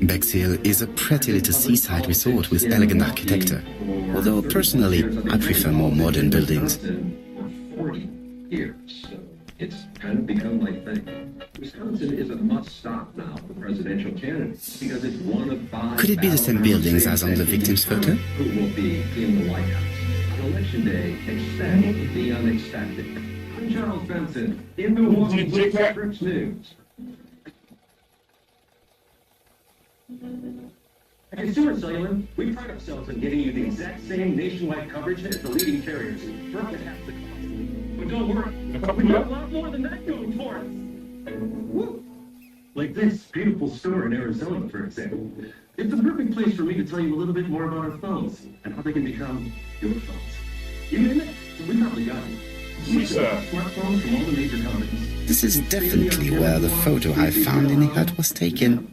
Bexhill is a pretty little seaside resort with elegant architecture, although personally I prefer more modern buildings. 40 years. It's kind of become my thing. Wisconsin is a must-stop now for presidential candidates because it's one of 5... Could it be the same buildings as on the victim's photo? Who will be in the White House? On Election Day, expect the unexpected. I'm Charles Benson in Milwaukee Scripps News. At Consumer Cellular, we pride ourselves on getting you the exact same nationwide coverage as the leading carriers for up to half the cost. But don't worry, we got a lot more than that going for us. Woo! Like this beautiful store in Arizona, for example. It's the perfect place for me to tell you a little bit more about our phones and how they can become your phones. You name it, we probably got it. Smartphones from all the major companies. This is definitely where the photo I found in the hut was taken.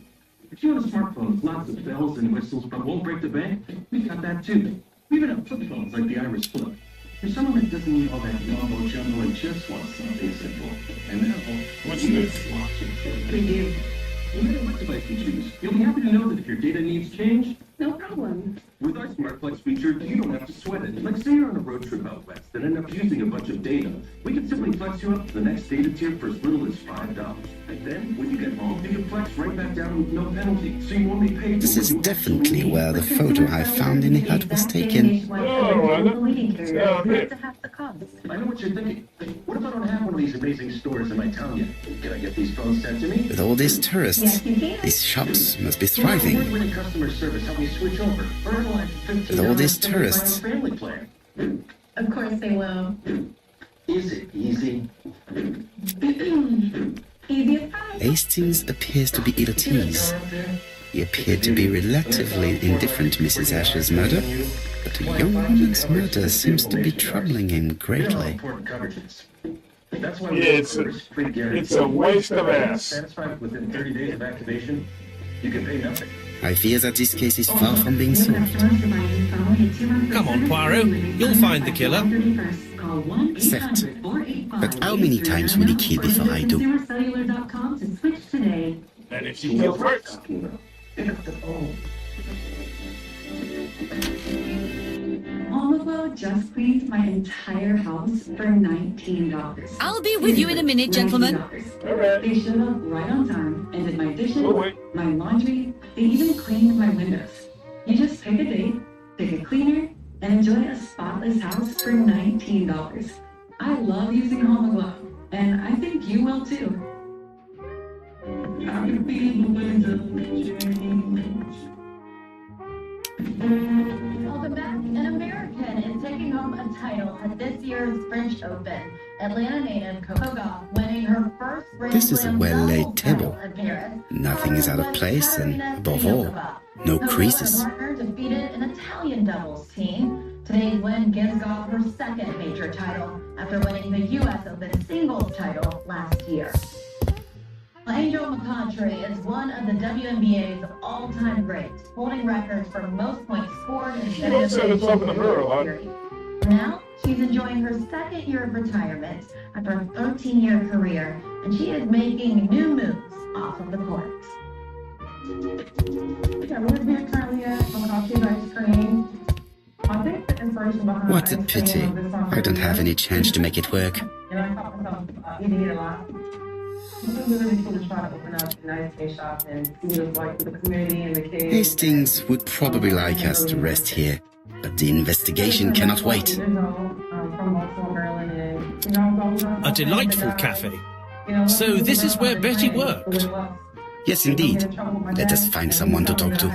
If you want a smartphone with lots of bells and whistles but won't break the bank, we got that too. We even have flip phones like the Iris Flip. For someone that doesn't need all that mumbo jumbo and just wants something simple. And now, what's this? Hey, Dave. No matter what device you choose, you'll be happy to know that if your data needs change, no problem. With our Smart Flex feature, you don't have to sweat it. Like say you're on a road trip out west and end up using a bunch of data. We can simply flex you up to the next data tier for as little as $5. And then, when you get home, you can flex right back down with no penalty, so you only pay. This is definitely where the photo I found in the hut was taken. I know what you're thinking. What if I don't have one of these amazing stores in my town yet? Can I get these phones sent to me? With all these tourists, these shops must be thriving. Award-winning customer service help me switch over. With all these tourists, Family plan. Of course they will. Is it easy? Easy as pie. Hastings appears to be ill at ease. He appeared to be relatively indifferent to Mrs. Asher's murder, but a young woman's murder seems to be troubling him greatly. That's why it's a waste of ass. Satisfied within 30 days of activation, you can pay nothing. I fear that this case is far from being solved. Come on, Poirot. You'll find the killer. Certes. But how many times will he kill before I do? And if she kills first. Omniglow just cleaned my entire house for $19. I'll be with you in a minute, gentlemen. They showed up right on time and did my dishes, my laundry, they even cleaned my windows. You just pick a date, pick a cleaner, and enjoy a spotless house for $19. I love using Omniglow, and I think you will too. I can feel the winds of change. Welcome back. An American is taking home a title at this year's French Open. Atlanta native Coco Gauff winning her first This is a well-laid table. Nothing is out of place, and above all, no creases. Partner defeated an Italian doubles team. Today's win gives Gauff her second major title after winning the U.S. Open singles title last year. Angel McCoughtry is one of the WNBA's all-time greats, holding records for most points scored in series. Now, she's enjoying her second year of retirement after a 13-year career, and she is making new moves off of the court. Yeah, we're here currently at McCoughtry's Ice Cream. I think the inspiration behind What a pity. I don't have any chance to make it work. And I caught myself eating it a lot. We really cool to try to open up an ice cream shop and see what it's like for the community and the kids. Hastings would probably like us to rest here, but the investigation cannot wait. A delightful cafe. So this is where Betty worked. Yes, indeed. Let us find someone to talk to.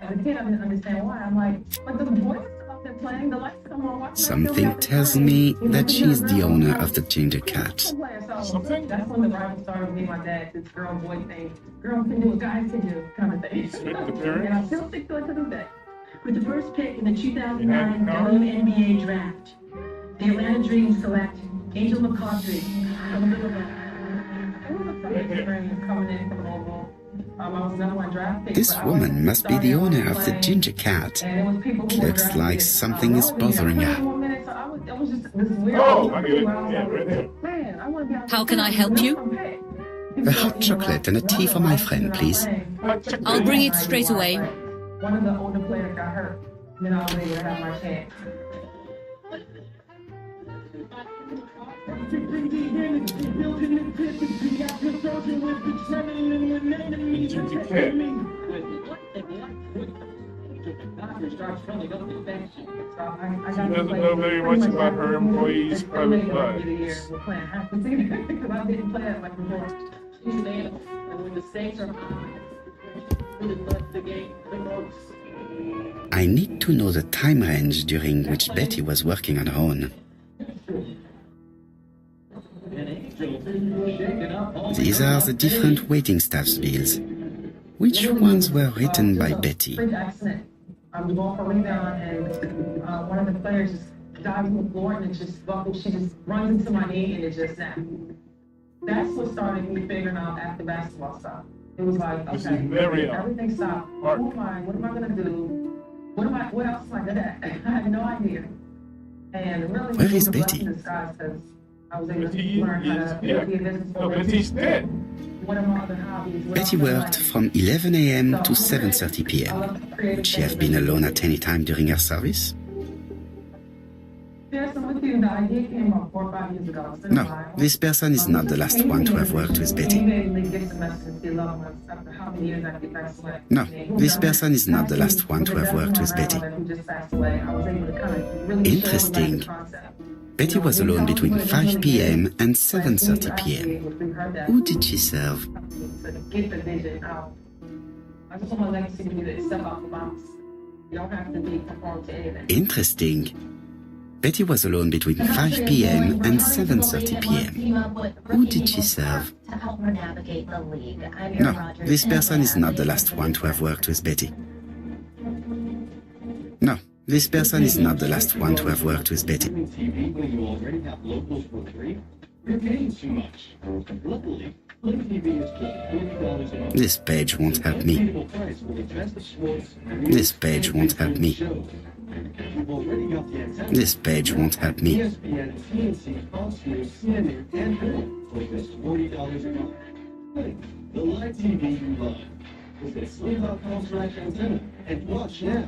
As a kid, I didn't understand why. I'm like the voice up there playing, the lights come on. Something tells me that she is the owner of the ginger cat. Something? That's when the rival started with me, my dad, this girl boy thing. Girls can do what guys can do, kind of thing. And I still stick to it to this day. With the first pick in the 2009 WNBA draft, the Atlanta Dream select Angel McCoughtry from Little Rock. It was a fun experience coming in from Louisville. I was number one draft pick. This woman must be the owner of the ginger cat. Looks like something is bothering her. Oh, I get it. Yeah, right there. How can I help you? A hot chocolate and a tea for my friend, please. I'll bring it straight away. One of the older players got hurt. Then I was able to have my chance. She doesn't know very much about her employees' private lives. Because I didn't play it like before. She's there, and when the stakes are high, really love the game the most. I need to know the time range during which Betty was working on her own. These are the different waiting staff's bills. Which ones were written by Betty? I'm going for a rebound, and one of the players just dives on the floor, and it just buckles. She just runs into my knee, and it just snapped. That's what started me figuring out after basketball stopped. It was like, okay, everything stopped. Who am I? What am I going to do? What else am I good at? I had no idea. And really, Where is Betty? I was able to learn how to be a business. No, Betty's dead. One of my other hobbies. Betty worked from 11 a.m. to 7:30 p.m. Would she have been alone at any time during her service? No, this person is not the last one to have worked with Betty. No, this person is not the last one to have worked with Betty. Interesting. Betty was alone between 5 p.m. and 7:30 p.m. Who did she serve? Interesting. Betty was alone between 5 p.m. and 7:30 p.m. Who did she serve? No, this person is not the last one to have worked with Betty. No, this person is not the last one to have worked with Betty. This page won't help me. This page won't help me. This page won't help me. The live TV you love. Visit Sling.com/antenna and watch now.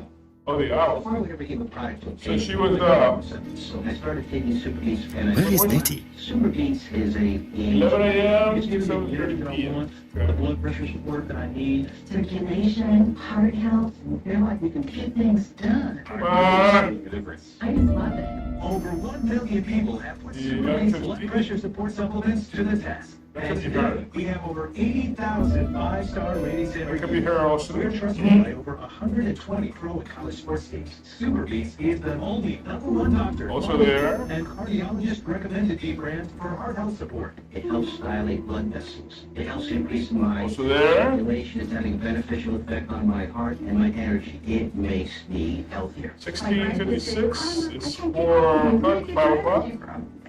Oh, the owl. Before I became a product, So she was, so I started taking Super Beats and Where is Betty? Super Beats is a 11 a.m. It's to giving me 7:30 p.m. the blood pressure support that I need. Circulation, heart health, feel like we can get things done. I just love it. Over 1 million people have put Super Beats blood pressure support supplements to the test. And today, we have over 80,000 five-star ratings and It could be her also. We're trusted by over 120 pro and college sports teams. Super Beats is the only #1 doctor Also there. and cardiologist recommended deep brand for heart health support. It helps dilate blood vessels. It helps increase my Also there. circulation. It's having a beneficial effect on my heart and my energy. It makes me healthier. 16:56 is for 5 o'clock.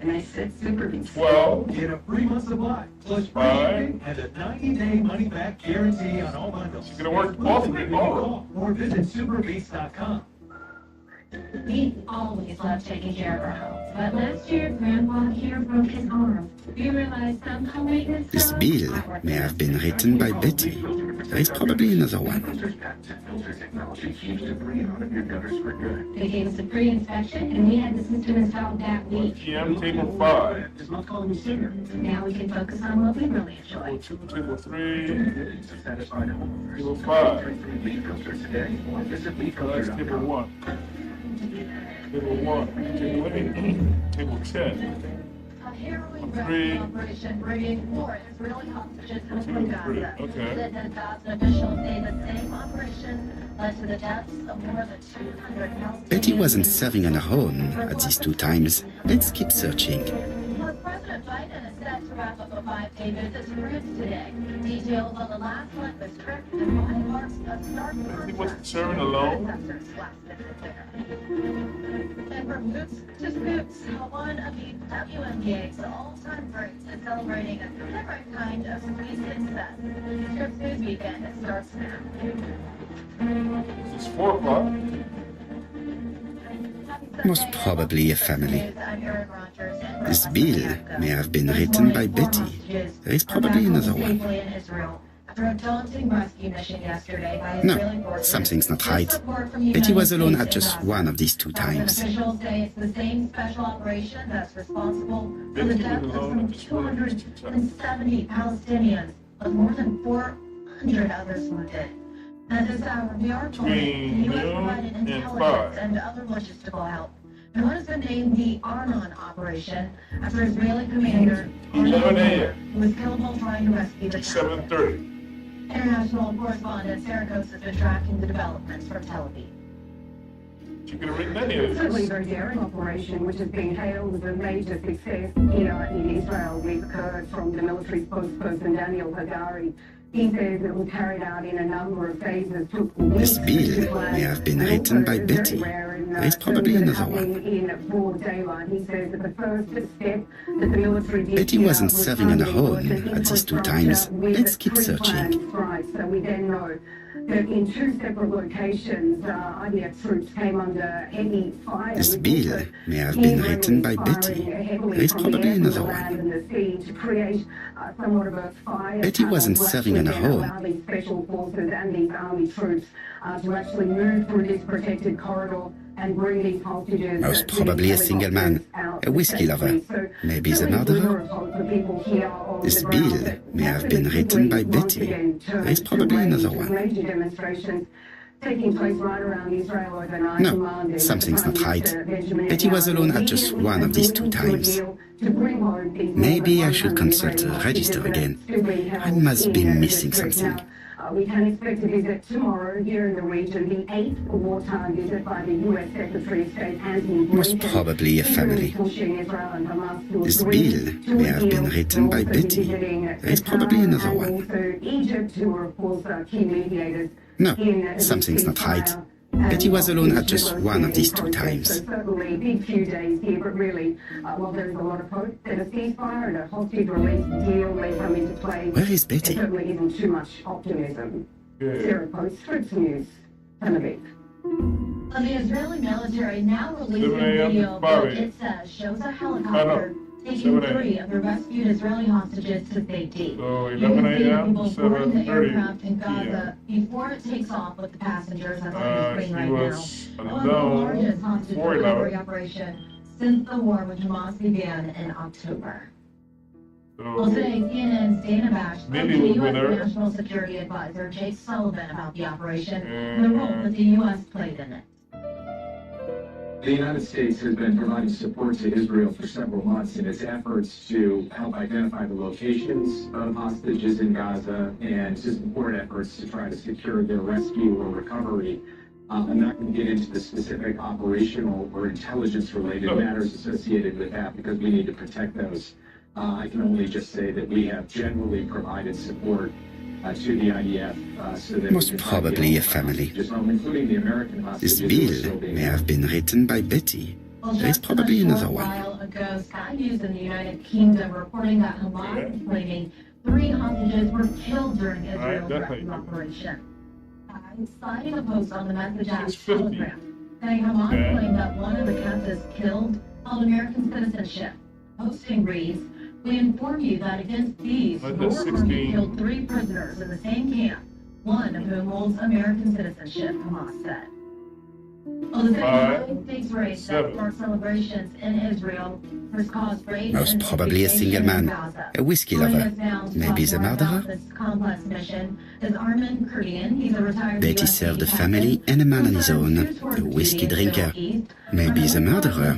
And I said Super Beats. 12. Get a free month supply, plus free 5. and a 90-day money-back guarantee on all bundles. She's gonna work all three tomorrow. Or visit superbeats.com. We always love taking care of our homes, but last year Grandpa here broke his arm. We realized some home maintenance This bill may have been written by Betty. There is probably another one. They gave us a pre-inspection, and we had the system installed that week. PM table 5. It's not calling me singer. Now we can focus on what we really enjoy. Table 2, table 3, Satisfied homeowners. table 5. Lead filter today or visit That's table 1. Table 1, table 8, table 10. A harrowing 3. operation bringing 4 Israeli hostages home from Gaza. Okay. The 10,000 officials say the same operation led to the deaths of more than 200 Palestinians. Betty wasn't serving on her own at these 2 times. Let's keep searching. President Biden is set to wrap up a 5-day visit to Roots today. Details on the last leg of his trip and why marks a stark He wasn't serving alone. And from Roots to Scoops, one of the WNBA's all-time greats is celebrating a different kind of sweet success. Scripps News Weekend starts now. It's 4 o'clock. Most probably a family. I'm Aaron Rodgers. This bill may have been written by Betty. There is probably another one. After a daunting rescue mission yesterday by No, Israeli forces, something's not right. Betty was alone at just one of these 2 times. Officials say it's the same special operation that's responsible for the death of some 270 Palestinians, with more than 400 others wounded. At this hour, we are told the U.S. provided intelligence and other logistical help in what has been named the Arnon operation after Israeli commander Arnon, who was killed while trying to rescue the 7:30. International correspondent Sarah Coates has been tracking the developments from Tel Aviv. She could have written any of It's certainly a this. very daring operation, which has been hailed as a major success in Israel. We've heard from the military spokesperson Daniel Hagari. He says it was carried out in a number of phases. This bill may have been written by Betty. There's probably another one. In broad daylight. He says that the first step that the military did Betty wasn't serving on her own at these two times. Let's keep searching. So we then know that in two separate locations, IDF troops came under heavy fire. This bill may have been written by Betty. There's probably another one. Betty wasn't serving on her own. Special forces and these army troops to actually move through this protected corridor and bring these hostages. Most probably a single man, a whiskey lover, maybe the murderer. This bill may have been written by Betty. There's probably another one. Major demonstrations taking place right around Israel overnight. No, something's not right. Betty was alone at just one of these two times. Maybe I should consult the register again. I must be missing something. We can expect a visit tomorrow here in the region, the 8th wartime visit by the U.S. Secretary of State Antony Blinken. Most probably a family. This bill may have been written by Betty. There's probably another one. Egypt, who are of course key mediators. No, something's not right. Betty was alone at just one of these two times. Certainly a big few days here, but really, while there's a lot of hope that a ceasefire and a hostage release deal may come into play, where is Betty? There certainly isn't too much optimism. Sarah Post, Scripps News, Tel Aviv. The Israeli military now releasing video that it says shows a helicopter taking 3 of the rescued Israeli hostages to safety. So You can 11 see a.m., people boarding the 7:30 aircraft in p.m. Gaza before it takes off with the passengers that's on the screen She right was now. One of the largest hostage before recovery 11. operation since the war with Hamas began in October. Well, today, CNN's Dana Bash spoke to Maybe the we'll U.S. be there. National Security Advisor Jake Sullivan about the operation and the role that the U.S. played in it. The United States has been providing support to Israel for several months in its efforts to help identify the locations of hostages in Gaza and to support efforts to try to secure their rescue or recovery. I'm not going to get into the specific operational or intelligence-related matters associated with that because we need to protect those. I can only just say that we have generally provided support to the IDF so that Most probably a family. including the American This hostages. bill may have been written by Betty. Well, There's just probably a another short one. while ago, Sky News in the United Kingdom reporting that Hamas is claiming 3 hostages were killed during Israel's rescue operation. Citing a post on the Message app Telegram, saying Hamas claimed that one of the captives killed held American citizenship. Posting reads, "We inform you that against these, your army killed 3 prisoners in the same camp, one of whom holds American citizenship," Hamas said. Well, the United States race that sparked celebrations in Israel has caused rage Most probably a single man, a whiskey lover, maybe the murderer. This complex mission is Armin Kurdian. He's a retired Betty US served a Navy family and a man on his own, a whiskey drinker, maybe the murderer.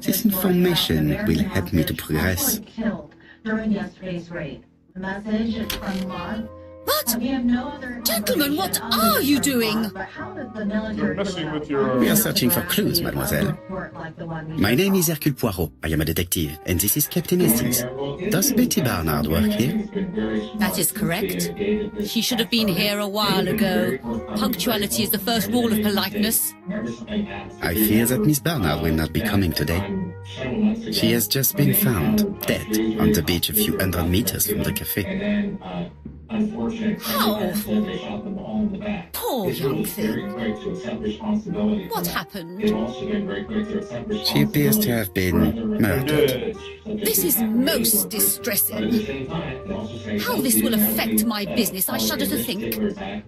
This information will help me to progress. Killed during yesterday's raid. The message is from Mark. What? We have no other Gentlemen, what are you doing? We are searching for clues, mademoiselle. My name is Hercule Poirot. I am a detective, and this is Captain Hastings. Does Betty Barnard work here? That is correct. She should have been here a while ago. Punctuality is the first rule of politeness. I fear that Miss Barnard will not be coming today. She has just been found, dead, on the beach a few hundred meters from the cafe. How? Poor young thing. What happened? She appears to have been murdered. This is most distressing. How this will affect my business, I shudder to think. Say that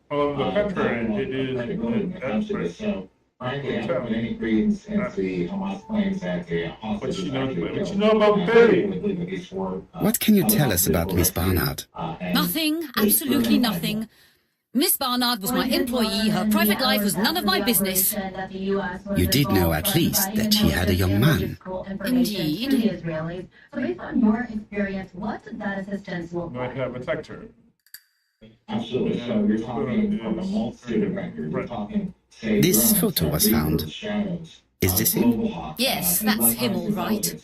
on the contrary, it is an effort. What you know about Betty? What can you tell us about Miss Barnard? Nothing, absolutely nothing. Miss Barnard was my employee. Her private life was none of my business. You did know at least that she had a young man. Indeed. So based on your experience, what did that assistance look Might like? have attacked her. Absolutely. So you're talking from a multitude of records. You're talking. This photo was found. Is this him? Yes, that's him all right.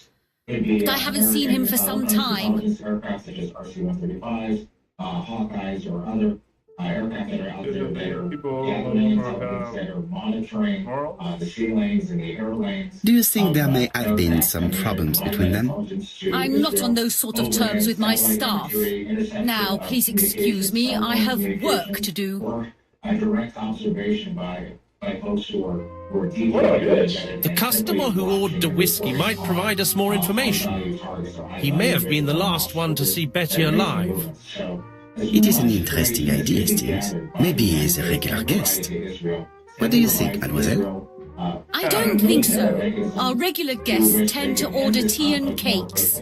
But I haven't seen him for some time. Hawkeyes or other aircraft that are out there that are gathering intelligence, that are monitoring the sea lanes and the air lanes. Do you think there may have been some problems between them? I'm not on those sort of terms with my staff. Now, please excuse me, I have work to do. Direct observation by folks who are deeply. The customer who ordered a whiskey might provide us more information. He may have been the last one to see Betty alive. It is an interesting idea, Steve. Maybe he is a regular guest. What do you think, mademoiselle? I don't think so. Our regular guests tend to order tea and cakes.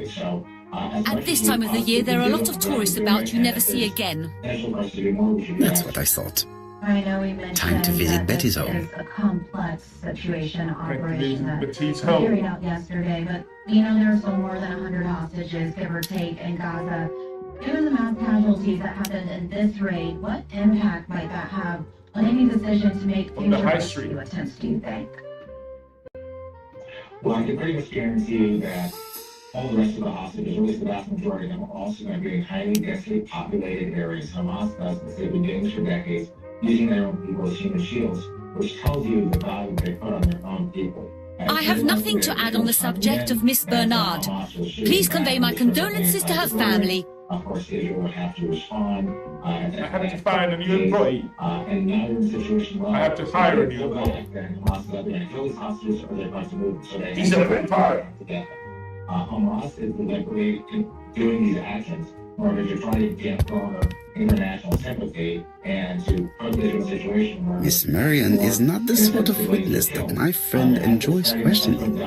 At this time of the year, there are a lot of tourists about you never see again. That's what I thought. I know we mentioned Time to visit Betty's home. It's a complex situation operation that Betty's was home. carried out yesterday, but there are still more than 100 hostages, give or take, in Gaza. Given the mass casualties that happened in this raid, what impact might that have on any decision to make future rescue attempts, do you think? Well, I can pretty much guarantee you that all the rest of the hostages, or at least the vast majority of them, are also going to be in highly densely populated areas. Hamas does this. They've been doing this for decades, using their own people as human shields, which tells you the value they put on their own people. I have nothing to add on the subject of Miss Bernard. Please convey my condolences to her family. Of course, Israel would have to respond. I have to find a new employee. And now you're in a situation where I have to hire a new employee. Hamas is going to kill these hostages, or they're going to move. So He's a vampire. Hamas is deliberately doing these actions in order to try to get garner international sympathy and to put Israel in a situation where Miss Marion is not the sort of witness that my friend enjoys questioning.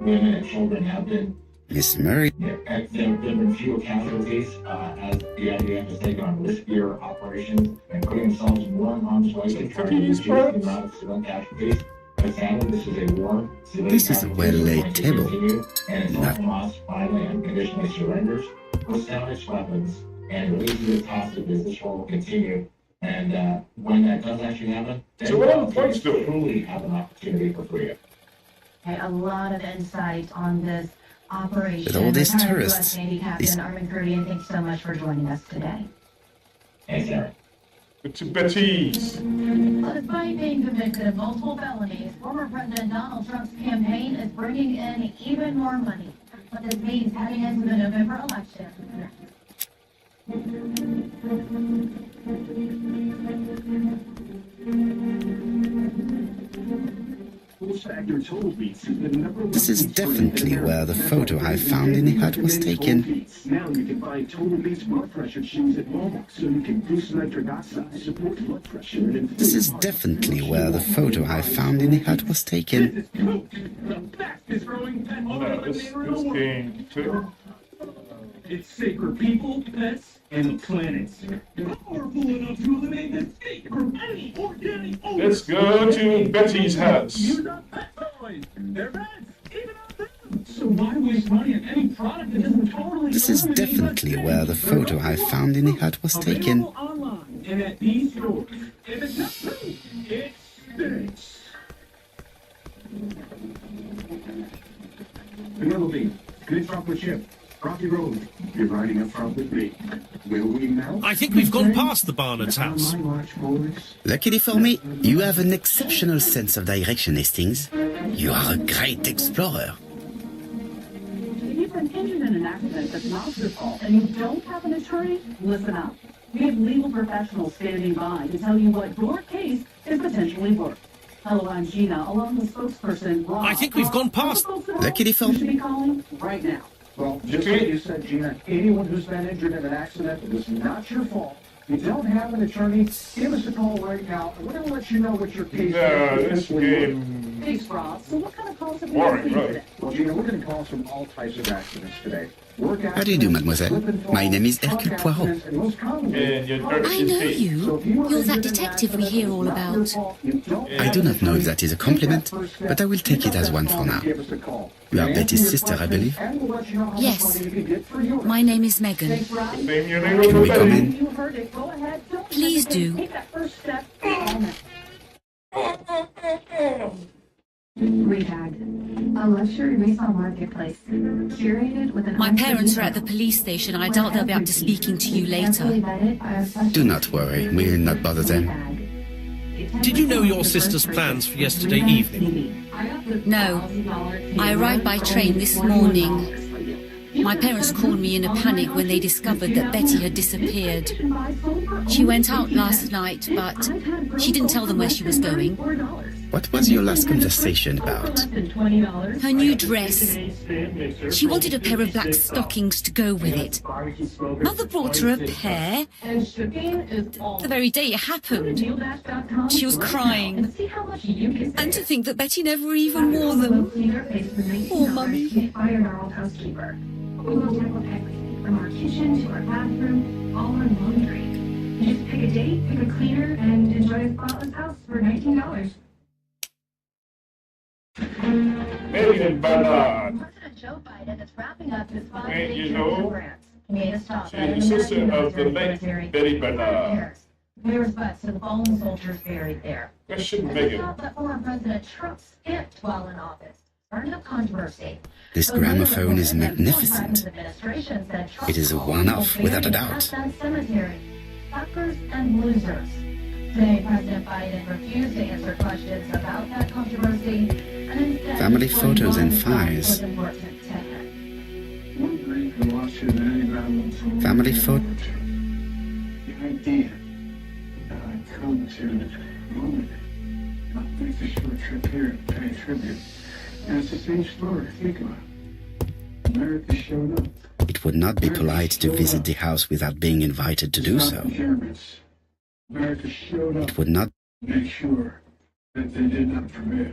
Women and children have been. Miss Marion. There have been fewer casualties as the IDF has taken on riskier operations and putting themselves more in harm's way to try to reduce the amount of civilian casualties. But sadly, this is a war. This is a well-laid table. And until Hamas finally unconditionally surrenders, puts down its weapons, and releases its hostages, this war will continue. And when that does actually happen, then we'll truly have an opportunity for freedom. A lot of insight on this operation. With all these Retired tourists, U.S. Navy Captain Armin Kurdian, thanks so much for joining us today. Thanks, Eric. To Betty's. Well, despite being convicted of multiple felonies, former President Donald Trump's campaign is bringing in even more money. What this means heading into the November election. This is definitely where the photo I found in the hut was taken. Now you can buy Total Beats blood pressure shoes at Walmart so you can boost nitric oxide, support blood pressure, and This is definitely where the photo I found in the hut was taken. This game too. It's safe for people, pets, and planets. Powerful enough to eliminate the escape from any organic odor. Let's go to Betty's house. Use our pet toys. They're pets, even our pets. So why waste money on any product that doesn't totally This is definitely where the photo I found in the hut was taken. Available online and at these stores. If it's not true, it stinks. Penelope, good chocolate chip. Rocky Road, you're riding up front with me. Will we mount? I think we've gone past the Barnard's house. Luckily for me, you have an exceptional sense of direction, Hastings. You are a great explorer. If you've been injured in an accident that's not your fault and you don't have an attorney, listen up. We have legal professionals standing by to tell you what your case is potentially worth. Hello, I'm Gina, along with spokesperson Rob. I think we've gone past. Luckily for You should be calling right now. Well, just like you said, Gina, anyone who's been injured in an accident, it was not your fault. If you don't have an attorney, give us a call right now, and we're going to let you know what your case This game. Thanks, Rob. So what kind of calls have we Boring, received right? today? Well, Gina, we're getting calls from all types of accidents today. How do you do, mademoiselle? My name is Hercule Poirot. I know you. You're that detective we hear all about. I do not know if that is a compliment, but I will take it as one for now. You are Betty's sister, I believe. Yes. My name is Megan. Can we come in? You heard it. Go ahead. Don't Please do. Take that first step. Rehab. a luxury resale marketplace curated with an... My parents are at the police station. I doubt they'll be up to speaking to you later. Do not worry, we'll not bother them. Did you know your sister's plans for yesterday evening? No. I arrived by train this morning. My parents called me in a panic when they discovered that Betty had disappeared. She went out last night, but she didn't tell them where she was going. What was your last conversation about? Her new dress. She wanted a pair of black stockings to go with it. Mother brought her a pair. The very day it happened. She was crying. And to think that Betty never even wore them. Poor Mummy. We will tackle everything from our kitchen to our bathroom, all our laundry. You just pick a date, pick a cleaner, and enjoy a spotless house for $19. President Joe Biden is wrapping up his and you know, she's the sister of the late Betty Bernard. There's butts to the fallen soldiers buried there. That shouldn't make it. That former President Trump skipped while in office. Starting up controversy. This gramophone is magnificent. It is a one-off, without a doubt. Suckers and losers. Today, President Biden refused to answer questions about that controversy and instead Family photos and files. Family photo. The idea that I come to the moment, I'll make a short trip here to pay tribute. And it's the same story. Think about it. America showed up. It would not be polite to visit the house without being invited to do so. America showed up. It would not Make sure that they did not prevail.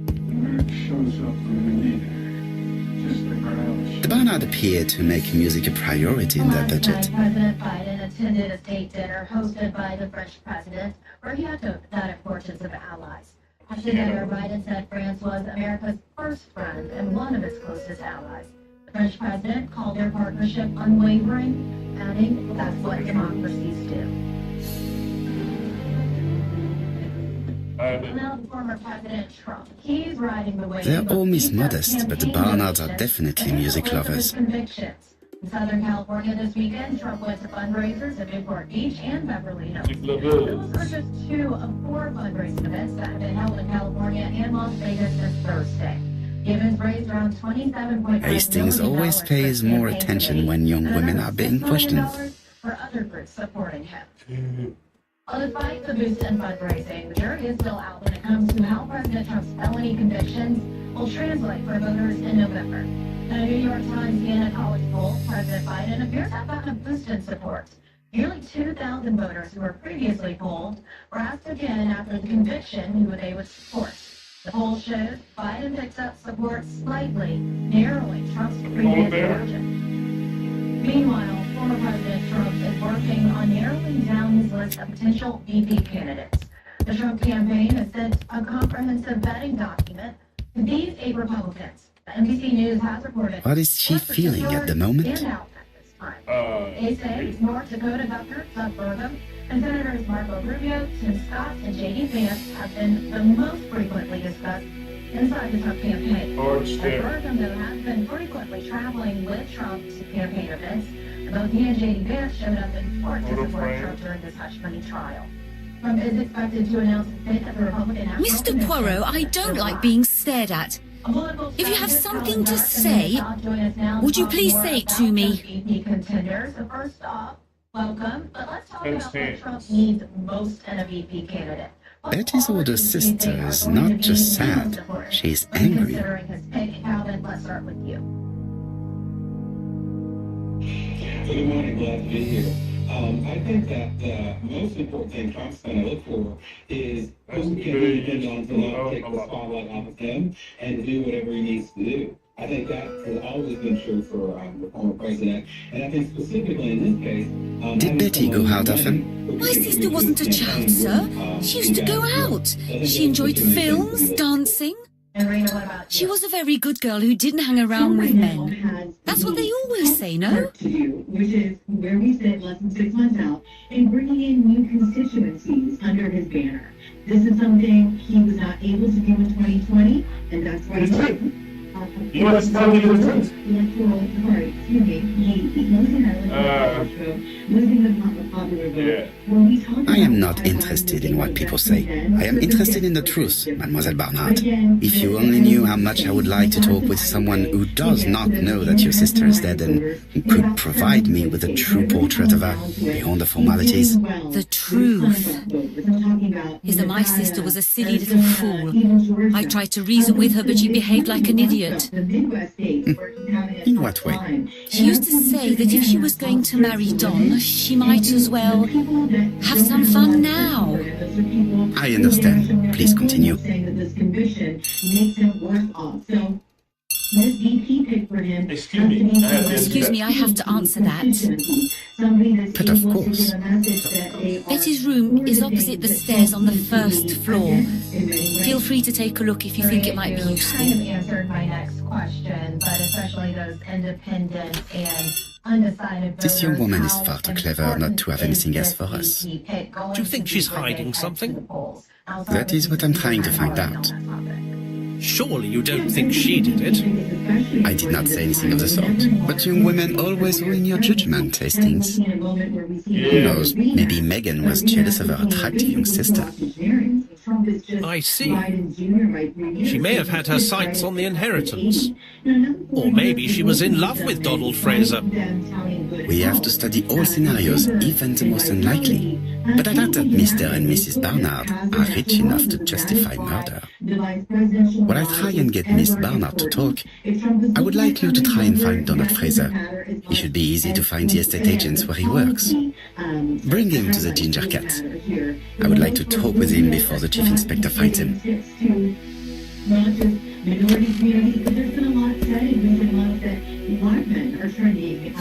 America shows up when we need it. Just like our allies. The Barnard appeared to make music a priority in their budget. President Biden attended a state dinner hosted by the French president, where he echoed that importance of allies. At the dinner, Biden said France was America's first friend and one of its closest allies. The French president called their partnership unwavering, adding, "That's what democracies do." Now, former President Trump, he's riding the wave. They're all Miss Modest, but the Barnards are definitely music lovers. Convictions. In Southern California this weekend, Trump went to fundraisers in Newport Beach and Beverly Hills. Those are just 2 of 4 fundraising events that have been held in California and Las Vegas since Thursday. The events raised around $27.5 Hastings always pays more attention when young women are being questioned. For other groups supporting him. Well, despite the boost in fundraising, the jury is still out when it comes to how President Trump's felony convictions will translate for voters in November. In a New York Times Siena College poll, President Biden appears to have gotten a boost in support. Nearly 2,000 voters who were previously polled were asked again after the conviction who they would support. The poll shows Biden picks up support slightly, narrowing Trump's previous margin. Meanwhile, former President Trump is working on narrowing down his list of potential VP candidates. The Trump campaign has sent a comprehensive vetting document to these 8 Republicans. NBC News has reported. What is she feeling at the moment? They say North Dakota Governor Doug Burgum and Senators Marco Rubio, Tim Scott, and J.D. Vance have been the most frequently discussed inside the Trump campaign. Burgum, though, has been frequently traveling with Trump to campaign events. Both he and J.D. Vance showed up in court to support Trump during this hush money trial. Trump is expected to announce the fate of the Republican National Mr. Poirot, I don't like being stared at. If you have something to say, would you please say it to me? Contenders. First off, welcome. But let's talk about what Trump needs most in a VP candidate. Betty's older sister is not just sad, she's angry. Considering his pick, Calvin, let's start with you. Good morning, glad to be here. I think that the most important thing Trump's going to look for is who can he depend on to not take the spotlight off of him and to do whatever he needs to do. I think that has always been true for the former president, and I think specifically in this case... Did Betty go out often? My sister wasn't a child, sir. She used to go out. She enjoyed films, dancing. She was a very good girl who didn't hang around with men. That's what they always say, no? To do, which is where we sit less than 6 months out and bringing in new constituencies under his banner. This is something he was not able to do in 2020, and that's why You want to tell me the truth? I am not interested in what people say. I am interested in the truth, Mademoiselle Barnard. If you only knew how much I would like to talk with someone who does not know that your sister is dead and who could provide me with a true portrait of her beyond the formalities. The truth is that my sister was a silly little fool. I tried to reason with her, but she behaved like an idiot. In what way? She used to say that if she was going to marry Don, she might as well have some fun now. I understand. Please continue. Excuse me, I have to answer that. But of course. Betty's room is opposite the stairs on the first floor. Feel free to take a look if you think it might be useful. Kind of answered my next question, but especially those independent and undecided This young woman is far too clever not to have anything else for us. Do you think she's hiding something? That is what I'm trying to find out. Surely you don't think she did it? I did not say anything of the sort. But young women always ruin your judgment, Hastings. Who knows, maybe Megan was jealous of her attractive young sister. I see. She may have had her sights on the inheritance. Or maybe she was in love with Donald Fraser. We have to study all scenarios, even the most unlikely. But I doubt that Mr. and Mrs. Barnard are rich enough to justify murder. While I try and get Miss Barnard to talk, I would like you to try and find Donald Fraser. He should be easy to find the estate agents where he works. Bring him to the Ginger Cat. I would like to talk with him before the chief inspector finds him. Minority community, because there's been a lot said in recent months that black men are trending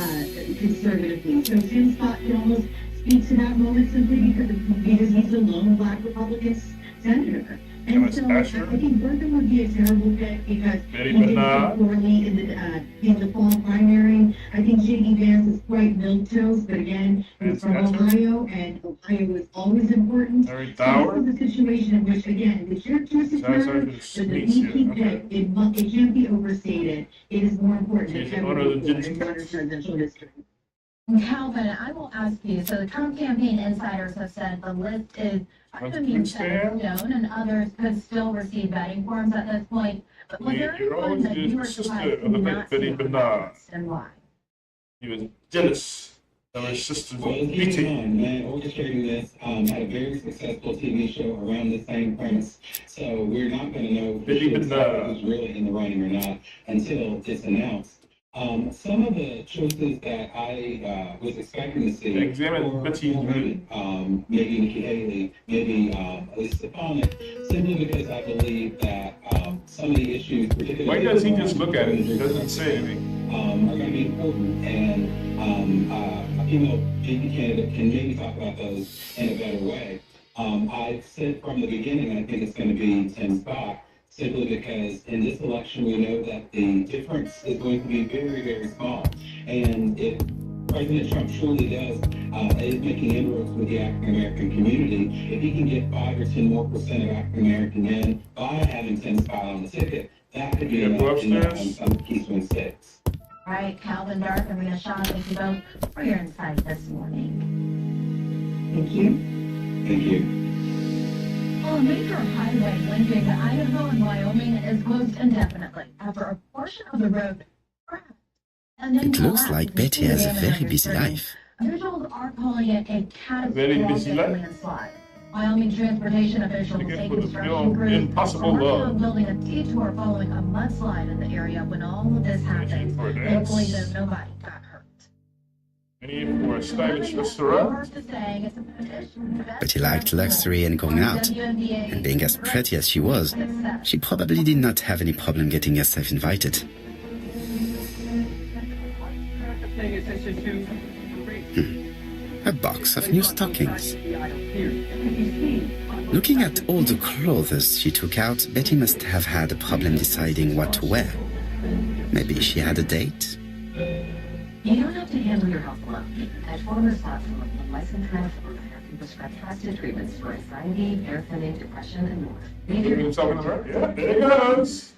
conservatively. So Tim Scott can almost speak to that moment simply because he's a lone black Republican senator. And so I think Bertha would be a terrible pick because he did so poorly in the fall primary. I think J.D. Vance is quite milquetoast, but again, he's from Ohio, and Ohio is always important. So this is a situation in which, again, the characteristics matter, but the VP pick, it can't be overstated. It is more important than ever before in modern presidential history. Calvin, I will ask you, so the Trump campaign insiders have said the list is being set in stone and others could still receive betting forms at this point. But was there anyone that you were surprised to not see and why? He was jealous of her sister's beating. Man, orchestrating this had a very successful TV show around the same premise. So we're not going to know who's really in the running or not until it's announced. Some of the choices that I was expecting to see were maybe Nikki Haley, maybe Elisa Stefanik, simply because I believe that some of the issues, particularly why does he just look at it? He doesn't say anything. Are going to be important, and a female VP candidate can maybe talk about those in a better way. I said from the beginning, I think it's going to be Tim Scott. Simply because in this election we know that the difference is going to be very, very small. And if President Trump truly is making inroads with the African American community, if he can get 5 or 10 more % of African American men by having Tim Scott on the ticket, that could be enough in some key swing states. All right, Calvin Dark and Rena Shaw, thank you both for your insight this morning. Thank you. Thank you. Well, a major highway linking Idaho and Wyoming is closed indefinitely after a portion of the road cracked. It looks like Betty has a very busy life. Officials are calling it a catastrophic landslide. Wyoming transportation officials say construction crews are building a detour following a mudslide in the area when all of this happened. Thankfully, though, nobody got hurt. Any for a stylish restaurant? Betty liked luxury and going out, and being as pretty as she was, she probably did not have any problem getting herself invited. A box of new stockings. Looking at all the clothes she took out, Betty must have had a problem deciding what to wear. Maybe she had a date? You don't have to handle your health alone. At Autonomous platform of licensed medical provider can prescribe trusted treatments for anxiety, hair thinning, depression, and more. Yeah, there it goes.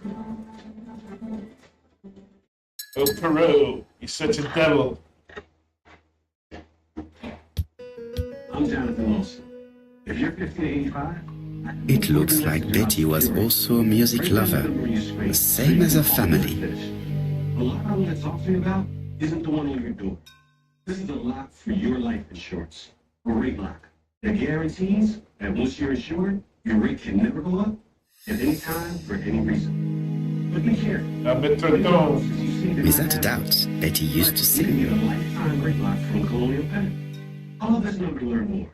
Oh, Peru, he's such a devil. I'm Jonathan Wilson. If you're 50 to 85, It looks like Betty was also a music lover, the same as her family. the lock I'm going to talk to you about isn't the one on your door. This is a lock for your life insurance, a rate lock that guarantees that once you're insured, your rate can never go up at any time for any reason. But be careful. Without a doubt, Betty used to You can get a sing. lifetime rate lock from Colonial Penn. Call this number to learn more.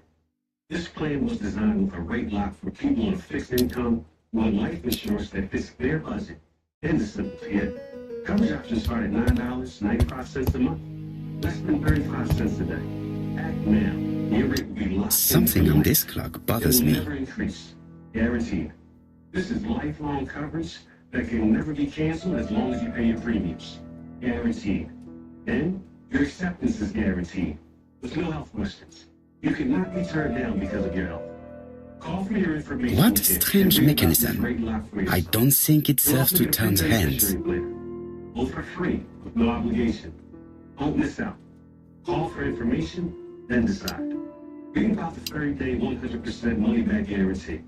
This plan was designed with a rate lock for people on a fixed income with life insurance that fits their budget. And the simple to get. Coverage options start at $9.95 a month. Less than 35 cents a day. Act now. Your rate will be locked. Something on this clock bothers It will me. never increase. Guaranteed. This is lifelong coverage that can never be canceled as long as you pay your premiums. Guaranteed. And your acceptance is guaranteed. With no health questions. You cannot be turned down because of your health. Call for your information. What a strange mechanism. I don't think it serves to turn hands. Both for free, with no obligation. Don't miss out. Call for information, then decide. Read about the 30-day 100% money-back guarantee.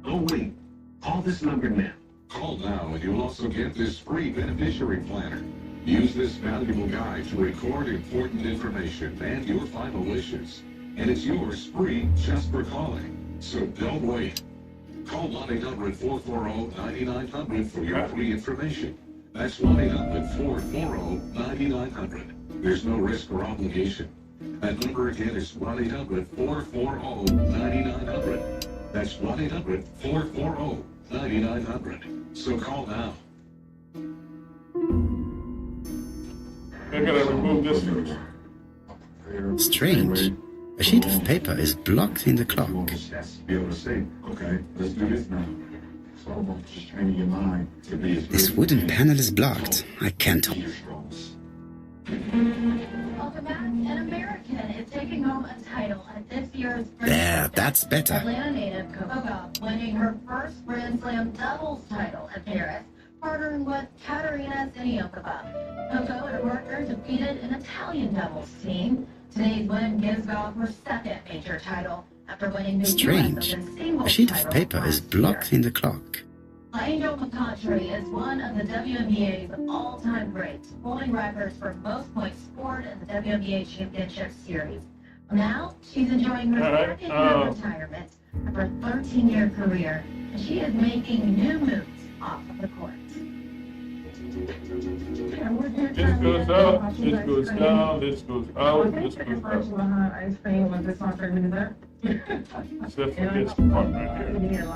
Don't wait. Call this number now. Call now and you'll also get this free beneficiary planner. Use this valuable guide to record important information and your final wishes. And it's yours free just for calling. So don't wait. Call 1-800-440-9900 for your free information. That's 1-800-440-9900. There's no risk or obligation. That number again is 1-800-440-9900. That's 1-800-440-9900. So call now. I gotta remove this first. Strange. A sheet of paper is blocked in the clock. Be able to say, okay, let's do this now. It's all about just training your mind to be as This wooden panel is blocked. I can't. Welcome back. An American is taking home a title at this year's There, that's better. Atlanta native Coco Gauff winning her first Grand Slam doubles title at Paris, partnering with Katerina Siniakova. Coco and her partner defeated an Italian doubles team. Today's win gives Gauff her second major title after winning the Strange. US Open singles A sheet title of paper is blocked in the clock. Angel McCoughtry is one of the WNBA's all-time greats, holding records for most points scored in the WNBA Championship Series. Now, she's enjoying her second year of retirement after a 13-year career, and she is making new moves off of the court. This goes up, this goes down, this goes out, this goes up. Ice cream was this my favorite dessert. Except for this part right here. I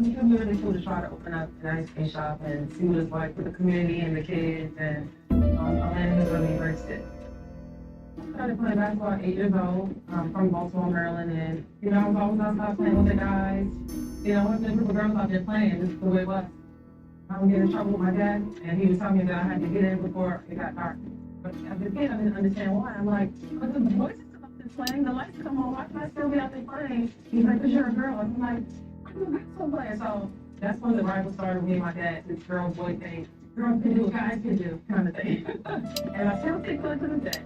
think it'd be really cool to try to open up an ice cream shop and see what it's like for the community and the kids, and Atlanta is really embraced it. I started playing basketball at 8 years old. I'm from Baltimore, Maryland, and I was always outside playing with the guys. I wasn't a group of girls out there playing, just the way it was. I would get in trouble with my dad, and he was telling me that I had to get in before it got dark. But as a kid, I didn't understand why. I'm like, but the boys are still out there playing, the lights come on, why can I still be out there playing? He's like, because you're a girl. I'm like, I'm a basketball player. So that's when the rival started with me and my dad, this girl-boy thing. Girls can do what guys can do, kind of thing. And I still stick to it to this day.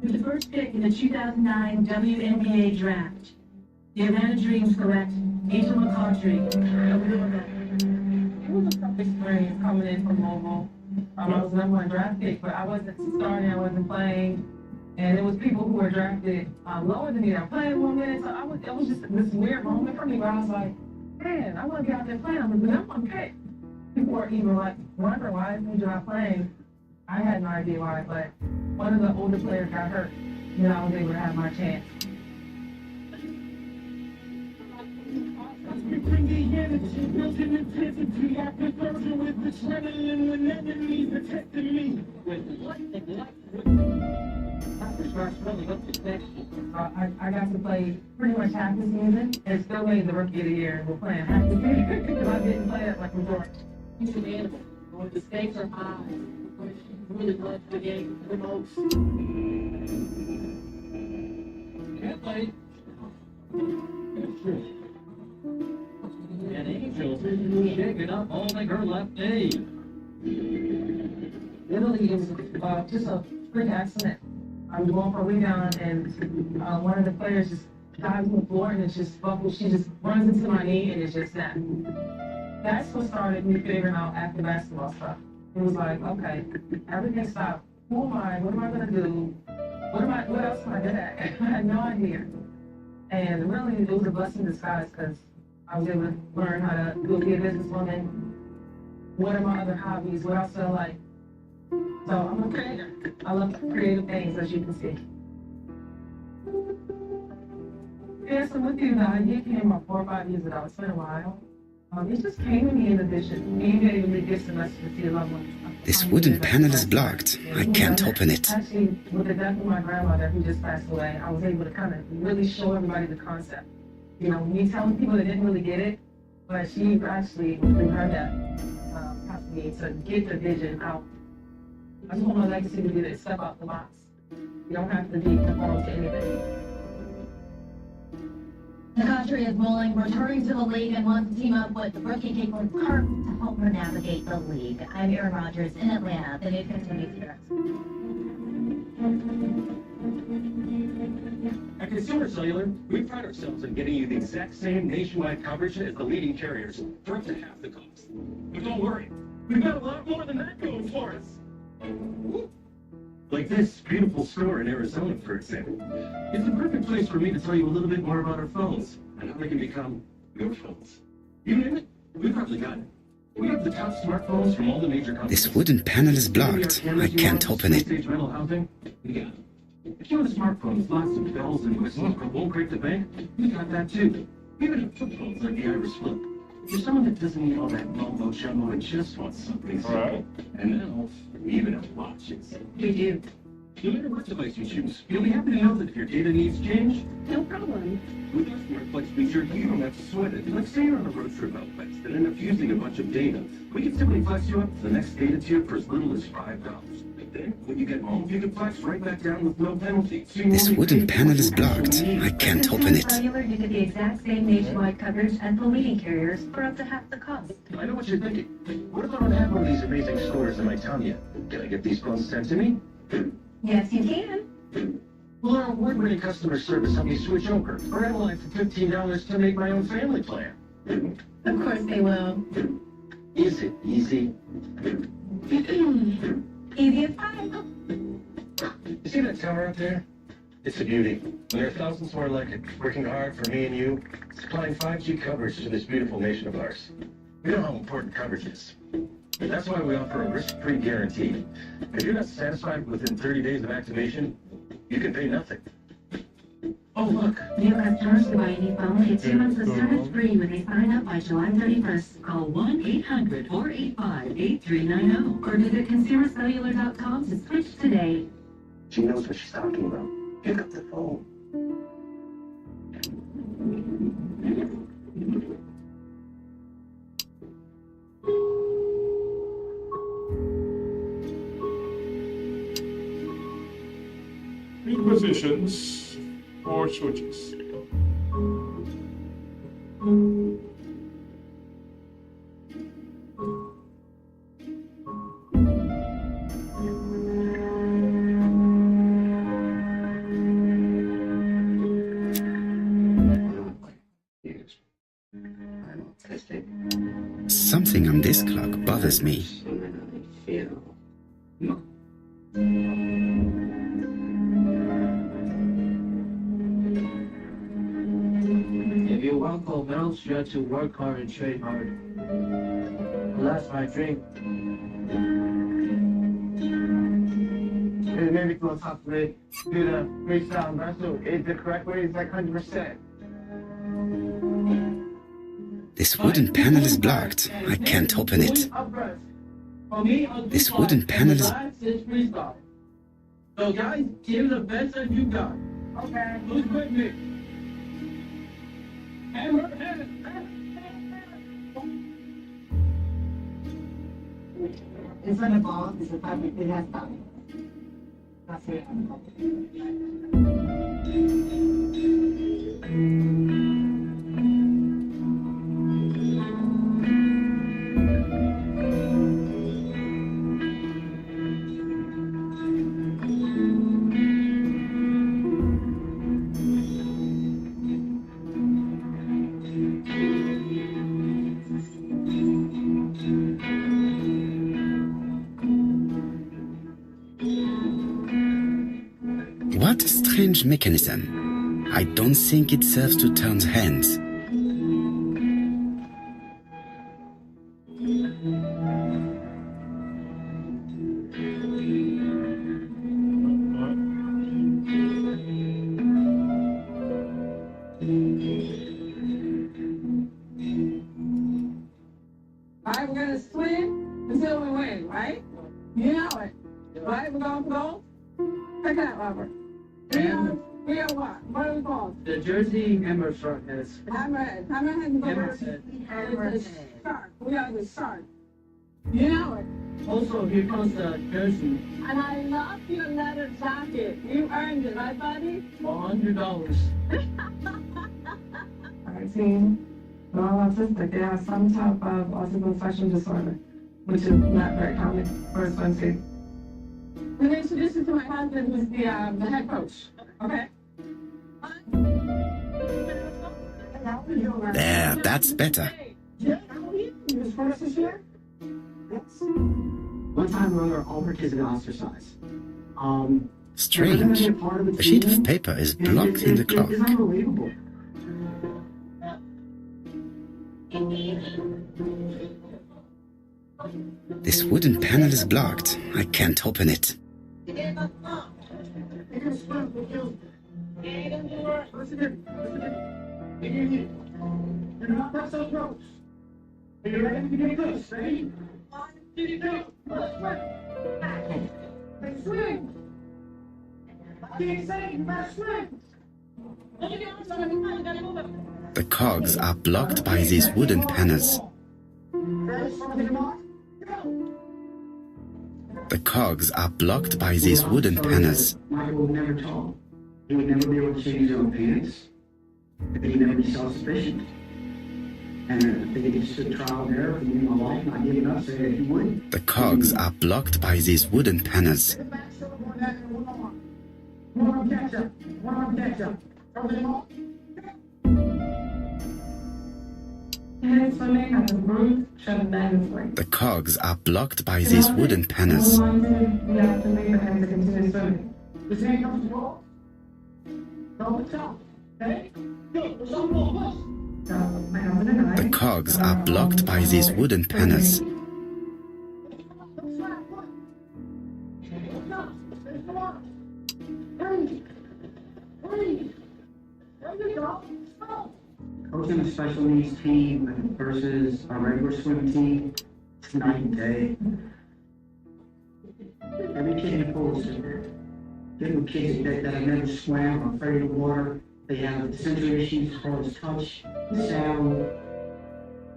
The first pick in the 2009 WNBA draft, the Atlanta Dream select Angel McCoughtry. It was a tough experience coming in from Louisville. I was the #1 draft pick, but I wasn't starting, I wasn't playing. And it was people who were drafted lower than me that were playing 1 minute. So it was just this weird moment for me where I was like, man, I want to be out there playing. I'm the #1 pick. People were even like, wondering why is Angel not playing? I had no idea why, but one of the older players got hurt. And I was able to have my chance. We bring the energy, building intensity. I conversion with adrenaline when enemies protecting me. I got to play pretty much half the season and still made the Rookie of the Year. We're playing half the season because I didn't play it like majority. He's an animal. When the stakes are high, really love the game the most. plate. And Angel's shaking up all like her left knee. Literally, it was just a freak accident. I'm going for a rebound, and one of the players just dives on the floor, and it's just buckles. She just runs into my knee, and it's just snapped. That's what started me figuring out after basketball stuff. It was like, okay, everything stopped. Who am I? What am I gonna do? What else am I good at? I had no idea. And really, it was a blessing in disguise because I was able to learn how to be a businesswoman. What are my other hobbies? What else do I like? So I'm a creator. I love creative things, as you can see. Yeah, so with you, the idea came about 4 or 5 years ago. It's been a while. It just came to me in a vision. Being able to get some message to see a loved one. This wooden panel is blocked. I can't open it. Actually, with the death of my grandmother, who just passed away, I was able to kind of really show everybody the concept. You know, me telling people that didn't really get it, but she actually, through her death, helped me to get the vision out. I just want my legacy to be to step out the box. You don't have to be conformed to anything. The country is willing, returning to the league, and wants to team up with Rookie Caitlin Clark to help her navigate the league. I'm Erin Rogers in Atlanta. The news continues here. At Consumer Cellular, we pride ourselves in getting you the exact same nationwide coverage as the leading carriers for up to half the cost. But don't worry, we've got a lot more than that going for us. Like this beautiful store in Arizona, for example. It's the perfect place for me to tell you a little bit more about our phones and how they can become your phones. You name it, we've probably got it. We have the top smartphones from all the major companies. This wooden panel is blocked. I can't open it. Mental housing, yeah. If you want a smartphone with lots of bells and whistles but won't break the bank, we got that too. Even if flip phones like the Iris Flip. If you're someone that doesn't need all that mumbo jumbo and just wants something simple. And now, we even have watches. We do. No matter what device you choose, you'll be happy to know that if your data needs change, No problem. with our Smart Flex feature, you don't have to sweat it. Like say you're on a road trip out west and end up using a bunch of data. We can simply flex you up to the next data tier for as little as $5. Then, when you get home, you can flex right back down with no penalty. So This wooden panel is blocked. I can't open it. Cellular, you get the exact same nationwide coverage as the leading carriers for up to half the cost. I know what you're thinking. What if I don't have one of these amazing stores in my town yet? Can I get these phones sent to me? Yes, you can. Will our award-winning customer service help me switch over or analyze for $15 to make my own family plan? Of course they will. Is it easy? Easy as pie. You see that tower out there? It's a beauty. And there are thousands more like it, working hard for me and you, supplying 5G coverage to this beautiful nation of ours. We know how important coverage is. And that's why we offer a risk-free guarantee. If you're not satisfied within 30 days of activation, you can pay nothing. Oh, look. New customers who buy any phone get 2 months of service free when they sign up by July 31st. Call 1-800-485-8390 or visit consumercellular.com to switch today. She knows what she's talking about. Pick up the phone. Three positions, 4 switches. Something on this clock bothers me. If you want gold medals, you have to work hard and train hard. Well, that's my dream. And maybe go top three, do the freestyle and wrestle. Is the correct way? It's like 100%. This wooden panel is blocked. I can't open it. This wooden panel is... freestyle. So guys, give the best that you got. Okay. Who's with me? Hammer, hammer, It's not a ball, it's a fabric, it has that. That's it. strange mechanism. I don't think it serves to turn hands. Alright, we're gonna swim until we win, right? You know it. Right, we're gonna go? Check it out, Robert. We are what? What are we called? The Jersey Hammerhead is. Hammerhead. Hammerhead is the shark. We are the shark. You know it. Also, here comes the Jersey. And I love your leather jacket. You earned it, right, buddy? $100. Alright, team. They're all autistic. They have some type of autism spectrum disorder, which is not very common for a swim team. I'm going to introduce you to my husband, who's the head coach. Okay? There, that's better. One time, remember, all participants ostracized. Strange. A sheet of paper is blocked in the clock. It's unbelievable. This wooden panel is blocked. I can't open it. The cogs are blocked by these wooden panels. The cogs are blocked by these wooden panels. Michael would never talk. He would never be able to change his own pants. He'd never be self-sufficient. And I think it just took trial and error for me in my life, not giving up, saying that he would. The cogs are blocked by these wooden panels. The cogs are blocked by these wooden panels. The cogs are blocked by these wooden panels. Coaching a special needs team versus a regular swim team, it's night and day. Every kid in the pool is different. Different kids that have never swam or afraid of water. They have sensory issues as far as touch, sound.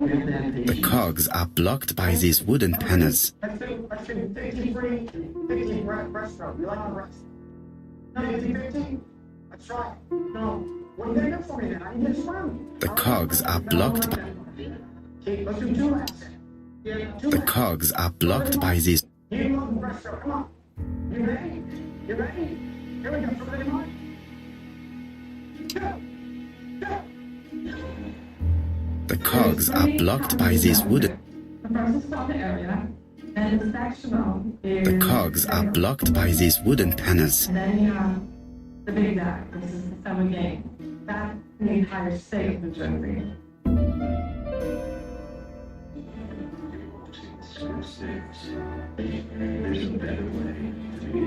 We have to have patience. The cogs are blocked by these wooden panels. Let's do 15 free, 15 breaststroke. You like the rest? No, 15? Let's try it. No. What are you gonna do for me then? I need to swim. The cogs are blocked by... Okay, let's do 2 laps. The cogs are blocked by these... You love the breaststroke. Come on. You ready? You ready? Here we go. Somebody on. The cogs are blocked by these wooden... The cogs are blocked by these wooden panels. And then you have the big guy. This is the summer game. That's the entire state of New Jersey. There's a better way to be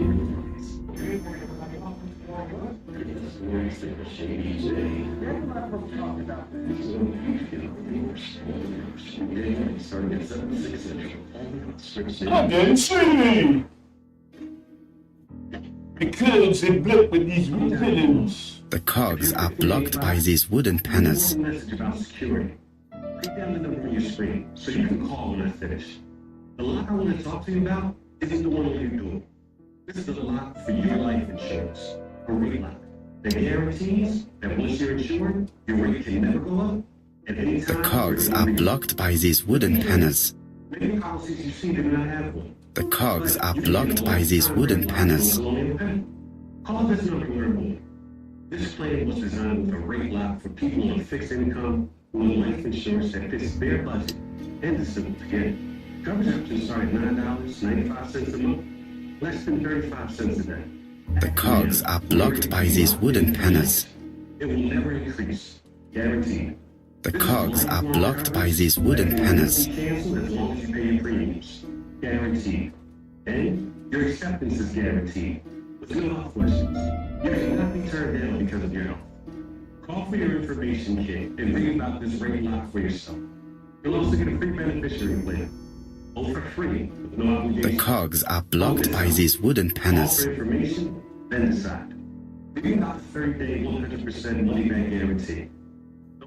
I'm getting sleepy. Because they blocked with these wooden panels. The cogs are blocked by these wooden panels. Message about security. Write down the number on your screen so you can call when I finish. The lock I want to talk to you about isn't the one on your door. This is the lock for your life insurance, a rate lock that guarantees that once you're insured, your rate can never go up. At any time, The cogs are blocked by these wooden panels. many policies you see do not have one. The cogs are blocked by these wooden panels. Call this number to learn more. This plan was designed with a rate lock for people on fixed income who want life insurance that fits their budget and is simple to get. Coverage options start at $9.95 a month, less than 35 cents a day. The cogs are blocked by these wooden panels. It will never increase. Guaranteed. The cogs are blocked by these wooden panels. Cancel as long as you pay your premiums. Guaranteed. And your acceptance is guaranteed. With no health questions. You cannot be turned down because of your health. Call for your information kit and read about this rate lock for yourself. You'll also get a free beneficiary plan. All for free, with no obligation. The cogs are blocked by these wooden panels. Call for information, then decide. Read about the 30-day 100% money-back guarantee.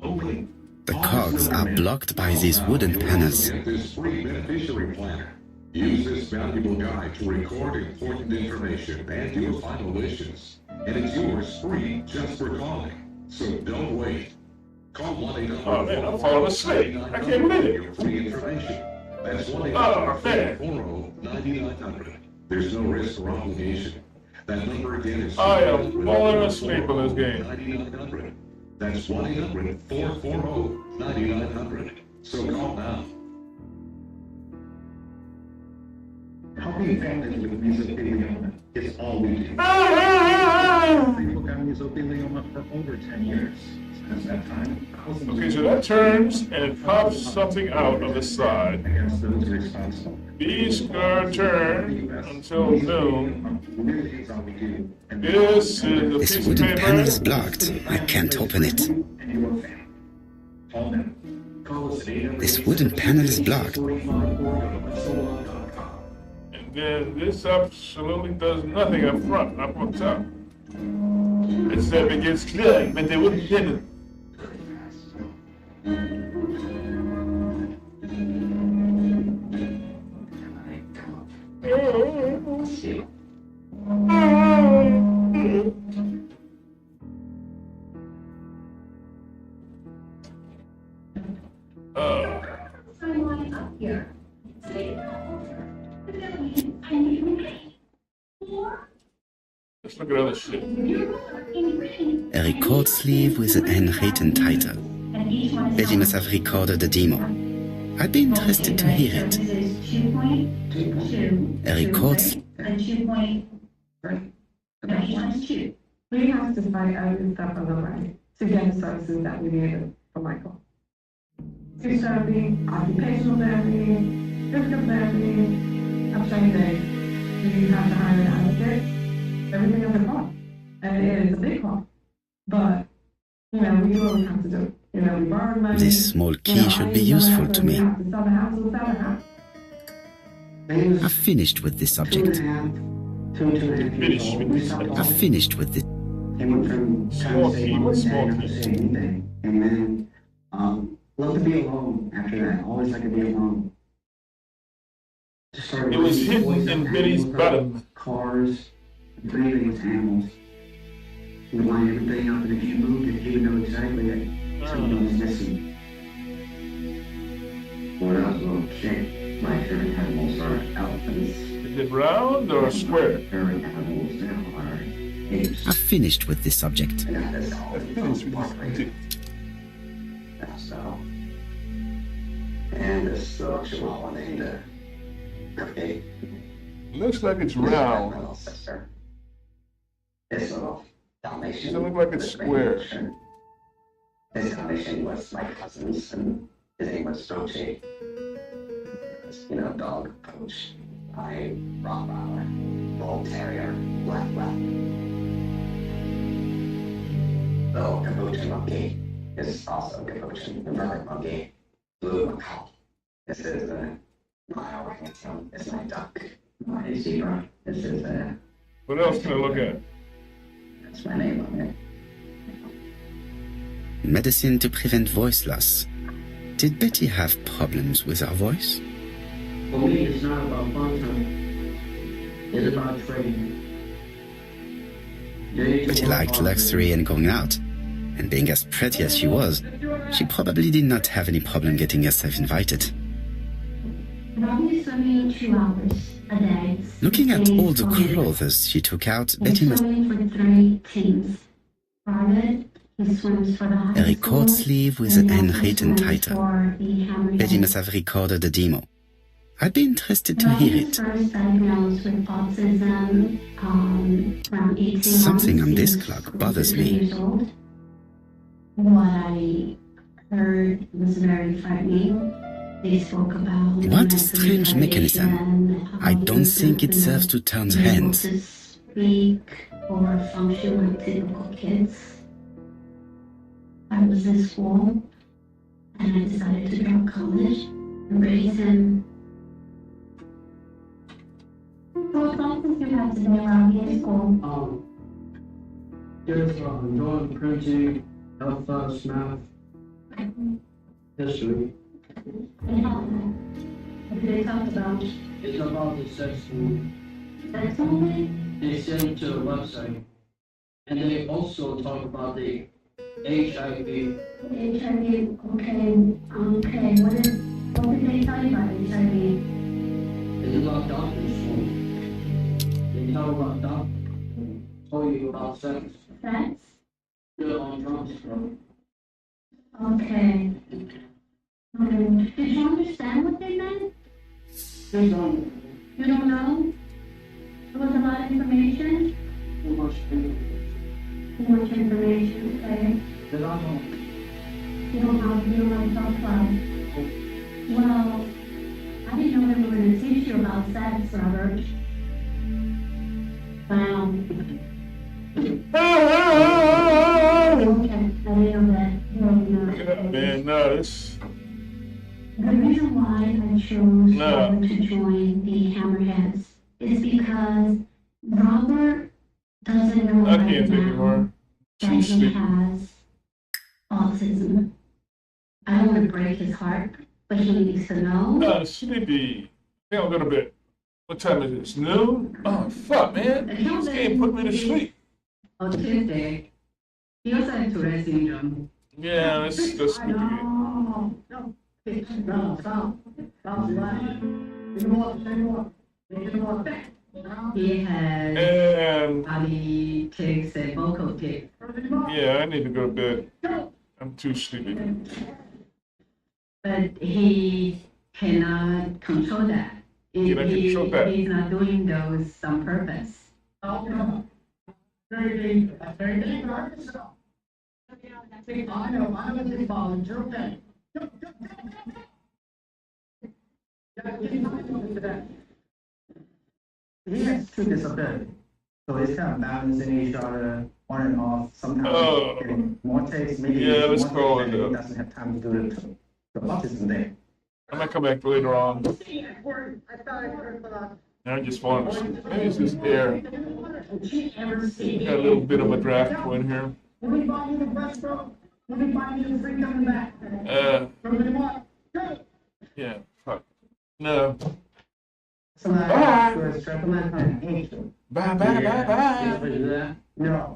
Don't wait. The cogs are blocked by these wooden panels. Get this free beneficiary planner. Use this valuable guide to record important information and your final wishes. And it's yours free just for calling. So don't wait. Call 1-800. Oh man, I'm falling asleep. I can't believe it. Free information. That's Oh man. 1-800-440-9900. There's no risk or obligation. That number again is I am falling asleep in this game. 9900. That's 1-800-440-9900. So call now. Helping families with mesothelioma is all we do. People got mesothelioma for over 10 years. Since that time, Okay, so that turns and it pops something out of the side. against those responsible. These are turned until noon. Really is all we do. And This is a This piece of wooden panel is paper. blocked. I can't open it. and your family. Call them. Call us at 800. This wooden panel is blocked. 45 And then this absolutely does nothing up front, up on top. It said it gets clear, but they wouldn't hit it. Someone up here. Let's look at other shit. A record sleeve with an handwritten title. Betty must have recorded the demo. I'd be interested to hear it. A record sleeve. We have to find every step of the way to get the services that we needed for Michael. Speech therapy, occupational therapy, physical therapy, upstream day. You have to hire an advocate. Everything is a cost. And it is a big cost. But, we do what we have to do. We borrow money. This small key should be useful to me. Sell the house, we'll sell the house. I've finished with this subject. I've finished with this. They went from Small key, what small never key? say anything. And then, love to be alone after that. Always like to be alone. Just started It was writing hidden voice in out Betty's animals, bottom. Cars, anything with animals. He would line everything up, and if you moved it, he would know exactly that something was missing. When I was a little kid, my favorite animals are elephants. Is it round or square? Favorite animals now are apes. I've finished with this subject. And that is all it goes partly. So, and this Chihuahua named Cupcake. Looks like it's round. My little sister. This little Dalmatian. Doesn't look like it's square. This Dalmatian was my cousin's, and his name was Sochi. Dog coach. I Rottweiler, Bull Terrier, Black Lab. The Capuchin Monkey is also Capuchin, the Vermin Monkey, Blue Macaw. This is my orangutan. This is my duck. My zebra. This is What else can I look at? That's my name on it. Medicine to prevent voice loss. Did Betty have problems with her voice? For me, it's not about fun time. It's about trading. Betty liked luxury and going out. And being as pretty as she was, she probably did not have any problem getting herself invited. Probably swimming 2 hours a day. Looking at all the clothes she took out, Betty must... Swimming for 3 teams. Private, he swims for the high A record school, sleeve with an and also handwritten swims title. for the Hammer Betty Dam. must have recorded the demo. I'd be interested to hear it. First diagnosed with autism around 18 Something on months. this He was clock bothers 3 me. years old. What I heard was very frightening. They spoke about What a strange mechanism. I don't think it serves to turn hands. To speak or function like typical kids. I was in school and I decided to drop college and raise him. So what classes do you have today around here in school? There's drawing, printing, health, math, history. What did they talk about? It's about the sex food. Sex only? They send it to the website. And they also talk about the HIV. HIV, okay. What did they tell you about HIV? It's about doctors. They tell about doctors. Tell you about sex. Sex? Good on drums. Okay. Did you understand what they meant? They don't. You don't know? It was a lot of information? Too much Too much information, okay. Then I don't. You don't want to talk about. Well, I didn't know that we were going to teach you about sex, Robert. Okay, I didn't know that. Man, no, this. The reason why I chose Robert to join the Hammerheads is because Robert doesn't know I right can't take now anymore. that he has autism. I don't want to break his heart, but he needs to know. Sleepy. I think I'll go to bed. What time is it? It's noon? Oh, fuck, man. This game put me to sleep. On Tuesday, he also had Tourette's syndrome. Yeah, that's sleepy. He has body tics and vocal tics. Yeah, I need to go to bed. I'm too sleepy. But he cannot control that. Cannot control that. He's not doing those on purpose. Very dangerous. That's very dangerous. I know, I'm a big volunteer. Okay. He has two disabilities, so it's kind of balancing each other on and off. Sometimes getting more takes, maybe Yeah, let's more go takes, on. and he doesn't have time to do the autism thing. I might come back later on. I'm just falling asleep. Maybe it's just air. Got a little bit of a draft in here. Let me buy you the best, bro. Let me buy you the free coming back. Yeah, fuck. No. Bye. Bye, bye, bye, bye. No.